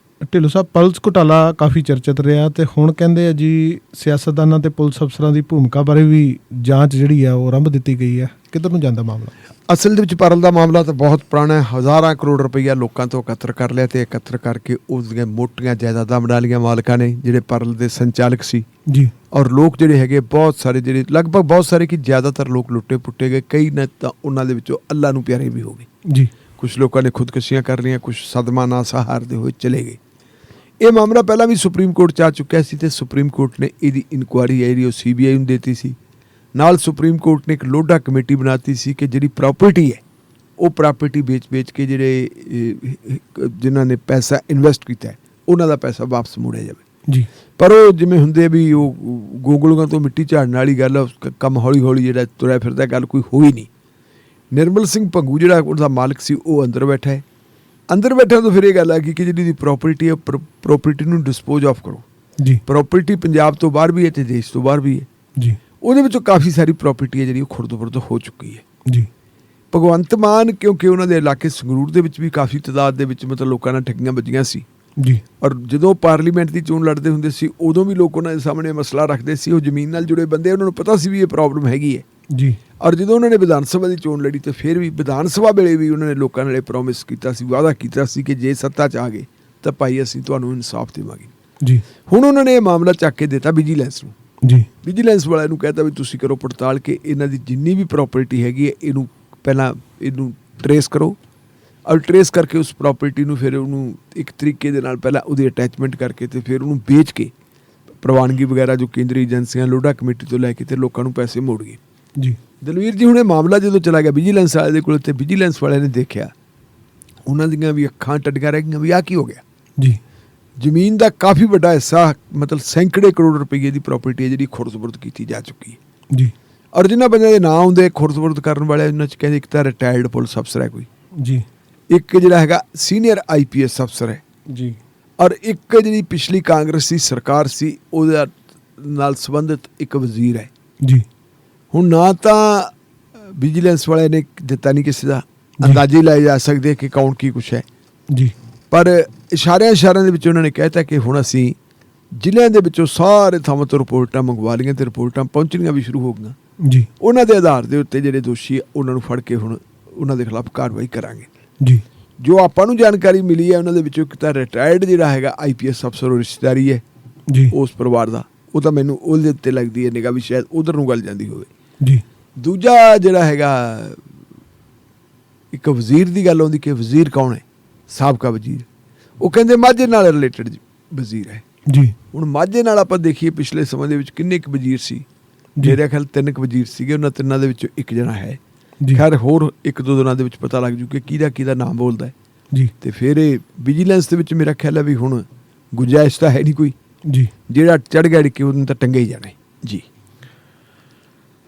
ਢਿੱਲੋਂ ਸਾਹਿਬ, ਪਲਸ ਘੁਟਾਲਾ ਕਾਫੀ ਚਰਚਿਤ ਰਿਹਾ ਤੇ ਹੁਣ ਕਹਿੰਦੇ ਆ ਜੀ ਸਿਆਸਤਦਾਨਾਂ ਤੇ ਪੁਲਿਸ ਅਫਸਰਾਂ ਦੀ ਭੂਮਿਕਾ ਬਾਰੇ ਵੀ ਜਾਂਚ ਜਿਹੜੀ ਆ ਉਹ ਆਰੰਭ ਦਿੱਤੀ ਗਈ ਹੈ। ਕਿੱਧਰ ਨੂੰ ਜਾਂਦਾ ਮਾਮਲਾ? ਅਸਲ ਦੇ ਵਿੱਚ ਪਰਲ ਦਾ ਮਾਮਲਾ ਤਾਂ ਬਹੁਤ ਪੁਰਾਣਾ ਹੈ। ਹਜ਼ਾਰਾਂ ਕਰੋੜ ਰੁਪਈਆ ਲੋਕਾਂ ਤੋਂ ਇਕੱਤਰ ਕਰ ਲਿਆ ਤੇ ਇਕੱਤਰ ਕਰਕੇ ਉਸ ਦੀਆਂ ਮੋਟੀਆਂ ਜਾਇਦਾਦਾਂ ਬਣਾ ਲਈਆਂ ਮਾਲਕਾਂ ਨੇ ਜਿਹੜੇ ਪਰਲ ਦੇ ਸੰਚਾਲਕ ਸੀ। ਜੀ। ਔਰ ਲੋਕ ਜਿਹੜੇ ਹੈਗੇ ਬਹੁਤ ਸਾਰੇ, ਜਿਹੜੇ ਲਗਭਗ ਬਹੁਤ ਸਾਰੇ ਕਿ ਜ਼ਿਆਦਾਤਰ ਲੋਕ ਲੁੱਟੇ ਪੁੱਟੇ ਗਏ। ਕਈ ਨੇ ਤਾਂ ਉਹਨਾਂ ਦੇ ਵਿੱਚੋਂ ਅੱਲਾ ਨੂੰ ਪਿਆਰੇ ਵੀ ਹੋ ਗਏ। ਜੀ। ਕੁਛ ਲੋਕਾਂ ਨੇ ਖੁਦਕਸ਼ੀਆਂ ਕਰ ਲਈਆਂ, ਕੁਛ ਸਦਮਾ ਨਾ ਸਹਾਰਦੇ ਹੋਏ ਚਲੇ ਗਏ। ਇਹ ਮਾਮਲਾ ਪਹਿਲਾਂ ਵੀ ਸੁਪਰੀਮ ਕੋਰਟ 'ਚ ਆ ਚੁੱਕਿਆ ਸੀ ਤੇ ਸੁਪਰੀਮ ਕੋਰਟ ਨੇ ਇਹਦੀ ਇਨਕੁਆਇਰੀ ਹੈ ਜਿਹੜੀ ਉਹ CBI ਨੂੰ ਦੇਤੀ ਸੀ। ਨਾਲ ਸੁਪਰੀਮ ਕੋਰਟ ਨੇ ਇੱਕ ਲੋਢਾ ਕਮੇਟੀ ਬਣਾਤੀ ਸੀ ਕਿ ਜਿਹੜੀ ਪ੍ਰਾਪਰਟੀ ਹੈ ਉਹ ਪ੍ਰਾਪਰਟੀ ਵੇਚ ਕੇ ਜਿਹੜੇ ਜਿਨ੍ਹਾਂ ਨੇ ਪੈਸਾ ਇਨਵੈਸਟ ਕੀਤਾ ਹੈ ਉਹਨਾਂ ਦਾ ਪੈਸਾ ਵਾਪਸ ਮੋੜਿਆ ਜਾਵੇ। ਜੀ। ਪਰ ਉਹ ਜਿਵੇਂ ਹੁੰਦੇ ਵੀ ਉਹ ਗੋਗਲੂਆਂ ਤੋਂ ਮਿੱਟੀ ਝਾੜਨ ਵਾਲੀ ਗੱਲ, ਕੰਮ ਹੌਲੀ ਹੌਲੀ ਜਿਹੜਾ ਤੁਰਿਆ ਫਿਰਦਾ, ਗੱਲ ਕੋਈ ਹੋਈ ਨਹੀਂ। ਨਿਰਮਲ ਸਿੰਘ ਭੰਗੂ ਜਿਹੜਾ ਉਹਦਾ ਮਾਲਕ ਸੀ ਉਹ ਅੰਦਰ ਬੈਠਾ ਹੈ। ਅੰਦਰ ਬੈਠਾ ਤਾਂ ਫਿਰ ਇਹ ਗੱਲ ਆ ਗਈ ਕਿ ਜਿਹੜੀ ਪ੍ਰਾਪਰਟੀ ਹੈ ਪ੍ਰਾਪਰਟੀ ਨੂੰ ਡਿਸਪੋਜ਼ ਆਫ ਕਰੋ। ਜੀ। ਪ੍ਰਾਪਰਟੀ ਪੰਜਾਬ ਤੋਂ ਬਾਹਰ ਵੀ ਹੈ ਤੇ ਦੇਸ਼ ਤੋਂ ਬਾਹਰ ਵੀ ਹੈ। ਜੀ। ਉਹਦੇ ਵਿੱਚੋਂ ਕਾਫੀ ਸਾਰੀ ਪ੍ਰਾਪਰਟੀ ਹੈ ਜਿਹੜੀ ਉਹ ਖੁਰਦ-ਬੁਰਦ ਹੋ ਚੁੱਕੀ ਹੈ। ਜੀ। ਭਗਵੰਤ ਮਾਨ ਕਿਉਂਕਿ ਉਹਨਾਂ ਦੇ ਇਲਾਕੇ ਸੰਗਰੂਰ ਦੇ ਵਿੱਚ ਵੀ ਕਾਫੀ ਤਾਦਾਦ ਦੇ ਵਿੱਚ ਮਤਲਬ ਲੋਕਾਂ ਨਾਲ ਠੱਗੀਆਂ ਵੱਜੀਆਂ ਸੀ। ਜੀ। ਔਰ ਜਦੋਂ ਪਾਰਲੀਮੈਂਟ ਦੀ ਚੋਣ ਲੜਦੇ ਹੁੰਦੇ ਸੀ ਉਦੋਂ ਵੀ ਲੋਕ ਉਹਨਾਂ ਦੇ ਸਾਹਮਣੇ ਮਸਲਾ ਰੱਖਦੇ ਸੀ। ਉਹ ਜ਼ਮੀਨ ਨਾਲ ਜੁੜੇ ਬੰਦੇ, ਉਹਨਾਂ ਨੂੰ ਪਤਾ ਸੀ ਵੀ ਇਹ ਪ੍ਰੋਬਲਮ ਹੈਗੀ ਹੈ। ਜੀ। ਔਰ ਜਦੋਂ ਉਹਨਾਂ ਨੇ ਵਿਧਾਨ ਸਭਾ ਦੀ ਚੋਣ ਲੜੀ ਤਾਂ ਫਿਰ ਵੀ ਵਿਧਾਨ ਸਭਾ ਵੇਲੇ ਵੀ ਉਹਨਾਂ ਨੇ ਲੋਕਾਂ ਨਾਲ ਇਹ ਪ੍ਰੋਮਿਸ ਕੀਤਾ ਸੀ, ਵਾਅਦਾ ਕੀਤਾ ਸੀ ਕਿ ਜੇ ਸੱਤਾ 'ਚ ਆ ਗਏ ਤਾਂ ਭਾਈ ਅਸੀਂ ਤੁਹਾਨੂੰ ਇਨਸਾਫ ਦੇਵਾਂਗੇ। ਜੀ। ਹੁਣ ਉਹਨਾਂ ਨੇ ਇਹ ਮਾਮਲਾ ਚੱਕ ਕੇ ਦਿੱਤਾ ਵਿਜੀਲੈਂਸ ਨੂੰ। ਜੀ। ਵਿਜੀਲੈਂਸ ਵਾਲਿਆਂ ਨੂੰ ਕਹਿਤਾ ਵੀ ਤੁਸੀਂ ਕਰੋ ਪੜਤਾਲ ਕਿ ਇਹਨਾਂ ਦੀ ਜਿੰਨੀ ਵੀ ਪ੍ਰਾਪਰਟੀ ਹੈਗੀ ਹੈ ਇਹਨੂੰ ਪਹਿਲਾਂ ਇਹਨੂੰ ਟਰੇਸ ਕਰੋ ਔਰ ਟਰੇਸ ਕਰਕੇ ਉਸ ਪ੍ਰਾਪਰਟੀ ਨੂੰ ਫਿਰ ਉਹਨੂੰ ਇੱਕ ਤਰੀਕੇ ਦੇ ਨਾਲ ਪਹਿਲਾਂ ਉਹਦੀ ਅਟੈਚਮੈਂਟ ਕਰਕੇ ਤੇ ਫਿਰ ਉਹਨੂੰ ਵੇਚ ਕੇ ਪ੍ਰਵਾਨਗੀ ਵਗੈਰਾ ਜੋ ਕੇਂਦਰੀ ਏਜੰਸੀਆਂ ਲੋਢਾ ਕਮੇਟੀ ਤੋਂ ਲੈ ਕੇ ਤੇ ਲੋਕਾਂ ਨੂੰ ਪੈਸੇ ਮੋੜ ਗਏ। ਜੀ। ਦਲਵੀਰ ਜੀ, ਹੁਣ ਇਹ ਮਾਮਲਾ ਜਦੋਂ ਚਲਾ ਗਿਆ ਵਿਜੀਲੈਂਸ ਵਾਲੇ ਦੇ ਕੋਲ ਤੇ ਵਿਜੀਲੈਂਸ ਵਾਲਿਆਂ ਨੇ ਦੇਖਿਆ, ਉਹਨਾਂ ਦੀਆਂ ਵੀ ਅੱਖਾਂ ਟੱਡੀਆਂ ਰਹਿ ਗਈਆਂ ਵੀ ਆਹ ਕੀ ਹੋ ਗਿਆ। ਜੀ। ਜ਼ਮੀਨ ਦਾ ਕਾਫੀ ਵੱਡਾ ਹਿੱਸਾ ਮਤਲਬ ਸੈਂਕੜੇ ਕਰੋੜ ਰੁਪਏ ਦੀ ਪ੍ਰਾਪਰਟੀ ਹੈ ਜਿਹੜੀ ਖੁਰਦ-ਬੁਰਦ ਕੀਤੀ ਜਾ ਚੁੱਕੀ ਹੈ। ਜੀ। ਔਰ ਜਿਨ੍ਹਾਂ ਬੰਦਿਆਂ ਦੇ ਨਾਂ ਆਉਂਦੇ ਖੁਰਦ-ਬੁਰਦ ਕਰਨ ਵਾਲੇ, ਉਹਨਾਂ 'ਚ ਕਹਿੰਦੇ ਇੱਕ ਤਾਂ ਰਿਟਾਇਰਡ ਪੁਲਿਸ ਅਫਸਰ ਹੈ ਕੋਈ। ਜੀ। ਇੱਕ ਜਿਹੜਾ ਹੈਗਾ ਸੀਨੀਅਰ IPS ਅਫਸਰ ਹੈ। ਜੀ। ਔਰ ਇੱਕ ਜਿਹੜੀ ਪਿਛਲੀ ਕਾਂਗਰਸੀ ਸਰਕਾਰ ਸੀ ਉਹਦੇ ਨਾਲ ਸੰਬੰਧਿਤ ਇੱਕ ਵਜ਼ੀਰ ਹੈ। ਜੀ। ਹੁਣ ਨਾ ਤਾਂ ਵਿਜੀਲੈਂਸ ਵਾਲਿਆਂ ਨੇ ਦਿੱਤਾ ਨਹੀਂ ਕਿਸੇ ਦਾ, ਅੰਦਾਜ਼ੇ ਲਾਏ ਜਾ ਸਕਦੇ ਕਿ ਕੌਣ ਕੀ ਕੁਛ ਹੈ। ਜੀ। ਪਰ ਇਸ਼ਾਰਿਆਂ ਦੇ ਵਿੱਚ ਉਹਨਾਂ ਨੇ ਕਹਿਤਾ ਕਿ ਹੁਣ ਅਸੀਂ ਜ਼ਿਲ੍ਹਿਆਂ ਦੇ ਵਿੱਚੋਂ ਸਾਰੇ ਥਾਵਾਂ ਤੋਂ ਰਿਪੋਰਟਾਂ ਮੰਗਵਾ ਲਈਆਂ ਤੇ ਰਿਪੋਰਟਾਂ ਪਹੁੰਚਣੀਆਂ ਵੀ ਸ਼ੁਰੂ ਹੋ ਗਈਆਂ। ਜੀ ਉਹਨਾਂ ਦੇ ਆਧਾਰ ਦੇ ਉੱਤੇ ਜਿਹੜੇ ਦੋਸ਼ੀ ਆ ਉਹਨਾਂ ਨੂੰ ਫੜ ਕੇ ਹੁਣ ਉਹਨਾਂ ਦੇ ਖਿਲਾਫ ਕਾਰਵਾਈ ਕਰਾਂਗੇ। ਜੀ ਜੋ ਆਪਾਂ ਨੂੰ ਜਾਣਕਾਰੀ ਮਿਲੀ ਹੈ ਉਹਨਾਂ ਦੇ ਵਿੱਚੋਂ ਇੱਕ ਤਾਂ ਰਿਟਾਇਰਡ ਜਿਹੜਾ ਹੈਗਾ IPS ਅਫਸਰ ਉਹ ਰਿਸ਼ਤੇਦਾਰੀ ਹੈ ਜੀ ਉਸ ਪਰਿਵਾਰ ਦਾ, ਉਹ ਤਾਂ ਮੈਨੂੰ ਉਹਦੇ ਉੱਤੇ ਲੱਗਦੀ ਹੈ ਨਿਗਾਹ ਵੀ ਸ਼ਾਇਦ ਉਧਰ ਨੂੰ ਗੱਲ ਜਾਂਦੀ ਹੋਵੇ। ਜੀ ਦੂਜਾ ਜਿਹੜਾ ਹੈਗਾ ਇੱਕ ਵਜ਼ੀਰ ਦੀ ਗੱਲ ਆਉਂਦੀ ਕਿ ਵਜ਼ੀਰ ਕੌਣ ਹੈ, ਸਾਬਕਾ ਵਜ਼ੀਰ, ਉਹ ਕਹਿੰਦੇ ਮਾਝੇ ਨਾਲ ਰਿਲੇਟਡ ਵਜ਼ੀਰ ਹੈ। ਜੀ ਹੁਣ ਮਾਝੇ ਨਾਲ ਆਪਾਂ ਦੇਖੀਏ ਪਿਛਲੇ ਸਮੇਂ ਦੇ ਵਿੱਚ ਕਿੰਨੇ ਕੁ ਵਜ਼ੀਰ ਸੀ, ਜੀ। ਮੇਰੇ ਖਿਆਲ 3 ਕੁ ਵਜ਼ੀਰ ਸੀਗੇ, ਉਹਨਾਂ ਤਿੰਨਾਂ ਦੇ ਵਿੱਚੋਂ ਇੱਕ ਜਣਾ ਹੈ। ਜੀ ਖੈਰ ਹੋਰ 1-2 ਦਿਨਾਂ ਦੇ ਵਿੱਚ ਪਤਾ ਲੱਗ ਜੂ ਕਿ ਕਿਹਦਾ ਨਾਮ ਬੋਲਦਾ ਹੈ ਜੀ ਤੇ ਫਿਰ ਇਹ ਵਿਜੀਲੈਂਸ ਦੇ ਵਿੱਚ ਮੇਰਾ ਖਿਆਲ ਹੈ ਵੀ ਹੁਣ ਗੁੰਜਾਇਸ਼ ਤਾਂ ਹੈ ਨਹੀਂ ਕੋਈ, ਜੀ ਜਿਹੜਾ ਚੜ ਗਿਆ ਕਿ ਉਹਨੂੰ ਤਾਂ ਟੰਗੇ ਹੀ ਜਾਣੇ। ਜੀ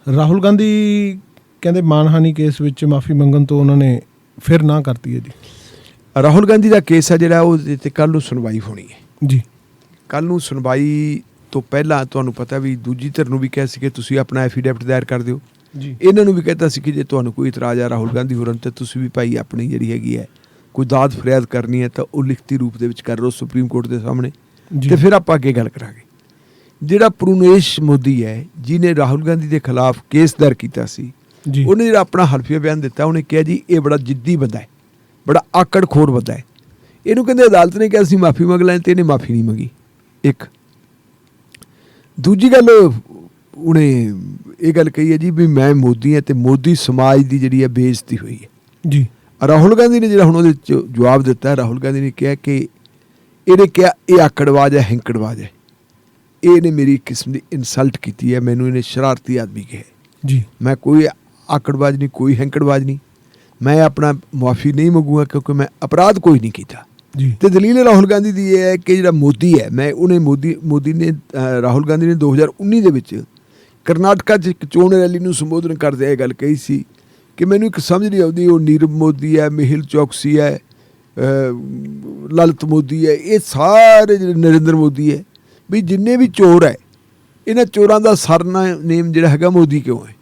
ਰਾਹੁਲ ਗਾਂਧੀ ਕਹਿੰਦੇ ਮਾਨਹਾਨੀ ਕੇਸ ਵਿੱਚ ਮਾਫੀ ਮੰਗਣ ਤੋਂ ਉਹਨਾਂ ਨੇ ਫਿਰ ਨਾ ਕਰਤੀ ਹੈ ਜੀ। ਰਾਹੁਲ ਗਾਂਧੀ ਦਾ ਕੇਸ ਹੈ ਜਿਹੜਾ ਉਹਦੇ ਤੇ ਕੱਲ੍ਹ ਨੂੰ ਸੁਣਵਾਈ ਹੋਣੀ ਹੈ। ਜੀ ਕੱਲ੍ਹ ਨੂੰ ਸੁਣਵਾਈ ਤੋਂ ਪਹਿਲਾਂ ਤੁਹਾਨੂੰ ਪਤਾ ਵੀ ਦੂਜੀ ਧਿਰ ਨੂੰ ਵੀ ਕਿਹਾ ਸੀ ਕਿ ਤੁਸੀਂ ਆਪਣਾ ਐਫੀਡੈਵਿਟ ਦਾਇਰ ਕਰ ਦਿਓ। ਜੀ ਇਹਨਾਂ ਨੂੰ ਵੀ ਕਹਿਤਾ ਸੀ ਕਿ ਜੇ ਤੁਹਾਨੂੰ ਕੋਈ ਇਤਰਾਜ਼ ਆ ਰਾਹੁਲ ਗਾਂਧੀ ਹੋਰਾਂ ਤੇ ਤੁਸੀਂ ਵੀ ਭਾਈ ਆਪਣੀ ਜਿਹੜੀ ਹੈਗੀ ਹੈ ਕੋਈ ਦਾਦ ਫਰਿਆਦ ਕਰਨੀ ਹੈ ਤਾਂ ਉਹ ਲਿਖਤੀ ਰੂਪ ਦੇ ਵਿੱਚ ਕਰ ਲਓ ਸੁਪਰੀਮ ਕੋਰਟ ਦੇ ਸਾਹਮਣੇ ਜੀ ਤੇ ਫਿਰ ਆਪਾਂ ਅੱਗੇ ਗੱਲ ਕਰਾਂਗੇ। ਜਿਹੜਾ ਪ੍ਰੂਨੇਸ਼ ਮੋਦੀ ਹੈ ਜਿਹਨੇ ਰਾਹੁਲ ਗਾਂਧੀ ਦੇ ਖਿਲਾਫ ਕੇਸ ਦਰਜ ਕੀਤਾ ਸੀ, ਜੀ ਉਹਨੇ ਜਿਹੜਾ ਆਪਣਾ ਹਲਫੀਆ ਬਿਆਨ ਦਿੱਤਾ, ਉਹਨੇ ਕਿਹਾ ਜੀ ਇਹ ਬੜਾ ਜਿੱਦੀ ਬੰਦਾ ਹੈ, ਬੜਾ ਆਕੜਖੋਰ ਬੰਦਾ ਹੈ। ਇਹਨੂੰ ਕਹਿੰਦੇ ਅਦਾਲਤ ਨੇ ਕਿਹਾ ਅਸੀਂ ਮਾਫੀ ਮੰਗ ਲੈਣ ਤੇ ਇਹਨੇ ਮਾਫੀ ਨਹੀਂ ਮੰਗੀ। ਇੱਕ ਦੂਜੀ ਗੱਲ ਉਹਨੇ ਇਹ ਗੱਲ ਕਹੀ ਹੈ ਜੀ ਵੀ ਮੈਂ ਮੋਦੀ ਹਾਂ ਤੇ ਮੋਦੀ ਸਮਾਜ ਦੀ ਜਿਹੜੀ ਹੈ ਬੇਇੱਜ਼ਤੀ ਹੋਈ ਹੈ। ਜੀ ਰਾਹੁਲ ਗਾਂਧੀ ਨੇ ਜਿਹੜਾ ਹੁਣ ਉਹਦੇ 'ਚ ਜਵਾਬ ਦਿੱਤਾ, ਰਾਹੁਲ ਗਾਂਧੀ ਨੇ ਕਿਹਾ ਕਿ ਇਹਨੇ ਕਿਹਾ ਇਹ ਆਕੜਵਾਜ ਹੈ, ਹੈਂਕੜਵਾਜ ਹੈ, ਇਹਨੇ ਮੇਰੀ ਕਿਸਮ ਦੀ ਇਨਸਲਟ ਕੀਤੀ ਹੈ, ਮੈਨੂੰ ਇਹਨੇ ਸ਼ਰਾਰਤੀ ਆਦਮੀ ਕਿਹਾ। ਜੀ ਮੈਂ ਕੋਈ ਆਕੜਵਾਜ ਨਹੀਂ, ਕੋਈ ਹੈਂਕੜਵਾਜ ਨਹੀਂ, ਮੈਂ ਆਪਣਾ ਮੁਆਫੀ ਨਹੀਂ ਮੰਗੂਗਾ ਕਿਉਂਕਿ ਮੈਂ ਅਪਰਾਧ ਕੋਈ ਨਹੀਂ ਕੀਤਾ। ਜੀ ਤੇ ਦਲੀਲ ਰਾਹੁਲ ਗਾਂਧੀ ਦੀ ਇਹ ਹੈ ਕਿ ਜਿਹੜਾ ਮੋਦੀ ਹੈ, ਮੋਦੀ ਨੇ ਰਾਹੁਲ ਗਾਂਧੀ ਨੇ 2019 ਦੇ ਵਿੱਚ ਕਰਨਾਟਕਾ 'ਚ ਇੱਕ ਚੋਣ ਰੈਲੀ ਨੂੰ ਸੰਬੋਧਨ ਕਰਦੇ ਇਹ ਗੱਲ ਕਹੀ ਸੀ ਕਿ ਮੈਨੂੰ ਇੱਕ ਸਮਝ ਨਹੀਂ ਆਉਂਦੀ ਉਹ ਨੀਰਵ ਮੋਦੀ ਹੈ, ਮੇਹੁਲ ਚੌਕਸੀ ਹੈ, ਲਲਿਤ ਮੋਦੀ ਹੈ, ਇਹ ਸਾਰੇ ਜਿਹੜੇ ਨਰਿੰਦਰ ਮੋਦੀ ਹੈ ਵੀ ਜਿੰਨੇ ਵੀ ਚੋਰ ਹੈ ਇਹਨਾਂ ਚੋਰਾਂ ਦਾ ਸਰਨੇਮ ਜਿਹੜਾ ਹੈਗਾ ਮੋਦੀ ਕਿਉਂ ਹੈ।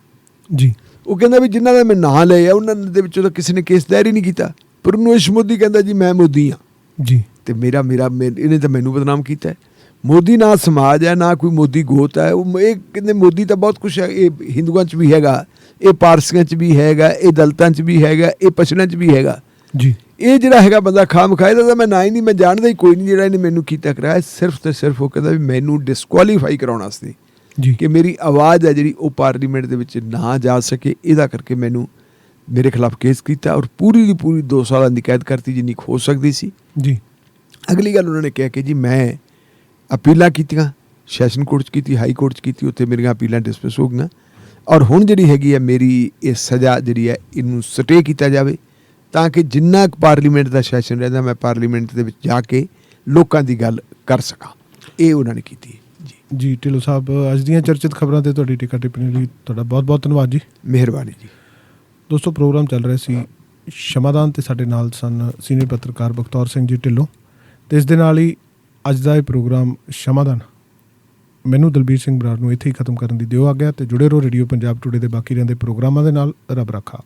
ਜੀ ਉਹ ਕਹਿੰਦਾ ਵੀ ਜਿਨ੍ਹਾਂ ਦਾ ਮੈਂ ਨਾਂ ਲਿਆ ਉਹਨਾਂ ਦੇ ਵਿੱਚੋਂ ਤਾਂ ਕਿਸੇ ਨੇ ਕੇਸ ਦਾਇਰ ਹੀ ਨਹੀਂ ਕੀਤਾ। ਪ੍ਰਨੋਸ਼ ਮੋਦੀ ਕਹਿੰਦਾ ਜੀ ਮੈਂ ਮੋਦੀ ਹਾਂ ਜੀ ਤੇ ਇਹਨੇ ਤਾਂ ਮੈਨੂੰ ਬਦਨਾਮ ਕੀਤਾ ਹੈ। ਮੋਦੀ ਨਾ ਸਮਾਜ ਹੈ ਨਾ ਕੋਈ ਮੋਦੀ ਗੋਤ ਹੈ। ਉਹ ਇਹ ਕਹਿੰਦੇ ਮੋਦੀ ਤਾਂ ਬਹੁਤ ਕੁਛ ਹੈ, ਇਹ ਹਿੰਦੂਆਂ 'ਚ ਵੀ ਹੈਗਾ, ਇਹ ਪਾਰਸੀਆਂ 'ਚ ਵੀ ਹੈਗਾ, ਇਹ ਦਲਿਤਾਂ 'ਚ ਵੀ ਹੈਗਾ, ਇਹ ਪਛੜਿਆਂ 'ਚ ਵੀ ਹੈਗਾ। ਜੀ ਇਹ ਜਿਹੜਾ ਹੈਗਾ ਬੰਦਾ ਖਾਮਖਾਏ ਦਾ ਤਾਂ ਮੈਂ ਨਾ ਹੀ ਨਹੀਂ, ਮੈਂ ਜਾਣਦਾ ਹੀ ਕੋਈ ਨਹੀਂ ਜਿਹੜਾ ਇਹਨੇ ਮੈਨੂੰ ਕੀਤਾ ਕਰਾਇਆ। ਸਿਰਫ ਤੇ ਸਿਰਫ ਉਹ ਕਹਿੰਦਾ ਵੀ ਮੈਨੂੰ ਡਿਸਕੁਆਲੀਫਾਈ ਕਰਾਉਣ ਵਾਸਤੇ ਜੀ ਕਿ ਮੇਰੀ ਆਵਾਜ਼ ਹੈ ਜਿਹੜੀ ਉਹ ਪਾਰਲੀਮੈਂਟ ਦੇ ਵਿੱਚ ਨਾ ਜਾ ਸਕੇ, ਇਹਦਾ ਕਰਕੇ ਮੈਨੂੰ ਮੇਰੇ ਖਿਲਾਫ ਕੇਸ ਕੀਤਾ ਔਰ ਪੂਰੀ ਦੀ ਪੂਰੀ 2 ਸਾਲਾਂ ਦੀ ਕੈਦ ਕਰਤੀ ਜਿੰਨੀ ਹੋ ਸਕਦੀ ਸੀ। ਜੀ ਅਗਲੀ ਗੱਲ ਉਹਨਾਂ ਨੇ ਕਿਹਾ ਕਿ ਜੀ ਮੈਂ ਅਪੀਲਾਂ ਕੀਤੀਆਂ, ਸੈਸ਼ਨ ਕੋਰਟ 'ਚ ਕੀਤੀ, ਹਾਈ ਕੋਰਟ 'ਚ ਕੀਤੀ, ਉੱਥੇ ਮੇਰੀਆਂ ਅਪੀਲਾਂ ਡਿਸਮਿਸ ਹੋ ਗਈਆਂ ਔਰ ਹੁਣ ਜਿਹੜੀ ਹੈਗੀ ਹੈ ਮੇਰੀ ਇਹ ਸਜ਼ਾ ਜਿਹੜੀ ਹੈ ਇਹਨੂੰ ਸਟੇ ਕੀਤਾ ਜਾਵੇ ਤਾਂ ਕਿ ਜਿੰਨਾ ਕੁ ਪਾਰਲੀਮੈਂਟ ਦਾ ਸੈਸ਼ਨ ਰਹਿੰਦਾ ਮੈਂ ਪਾਰਲੀਮੈਂਟ ਦੇ ਵਿੱਚ ਜਾ ਕੇ ਲੋਕਾਂ ਦੀ ਗੱਲ ਕਰ ਸਕਾਂ। ਇਹ ਉਹਨਾਂ ਨੇ ਕੀਤੀ। ਜੀ ਢਿੱਲੋਂ ਸਾਹਿਬ, ਅੱਜ ਦੀਆਂ ਚਰਚਿਤ ਖਬਰਾਂ ਤੇ ਤੁਹਾਡੀ ਟਿੱਕਾ ਟਿੱਪਣੀ ਲਈ ਤੁਹਾਡਾ ਬਹੁਤ ਬਹੁਤ ਧੰਨਵਾਦ ਜੀ। ਮਿਹਰਬਾਨੀ ਜੀ। ਦੋਸਤੋ, ਪ੍ਰੋਗਰਾਮ ਚੱਲ ਰਿਹਾ ਸੀ ਸ਼ਮਾਦਾਨ ਤੇ ਸਾਡੇ ਨਾਲ ਸਨ ਸੀਨੀਅਰ ਪੱਤਰਕਾਰ ਬਖਤੌਰ ਸਿੰਘ ਜੀ ਢਿੱਲੋਂ ਤੇ ਇਸ ਦੇ ਨਾਲ ਹੀ ਅੱਜ ਦਾ ਇਹ ਪ੍ਰੋਗਰਾਮ ਸ਼ਮਾਦਾਨ ਮੈਨੂੰ ਦਲਬੀਰ ਸਿੰਘ ਬਰਾੜ ਨੂੰ ਇੱਥੇ ਹੀ ਖਤਮ ਕਰਨ ਦੀ ਦਿਓ ਆਗਿਆ ਤੇ ਜੁੜੇ ਰਹੋ ਰੇਡੀਓ ਪੰਜਾਬ ਟੂਡੇ ਦੇ ਬਾਕੀ ਰਹਿੰਦੇ ਪ੍ਰੋਗਰਾਮਾਂ ਦੇ ਨਾਲ। ਰੱਬ ਰਾਖਾ।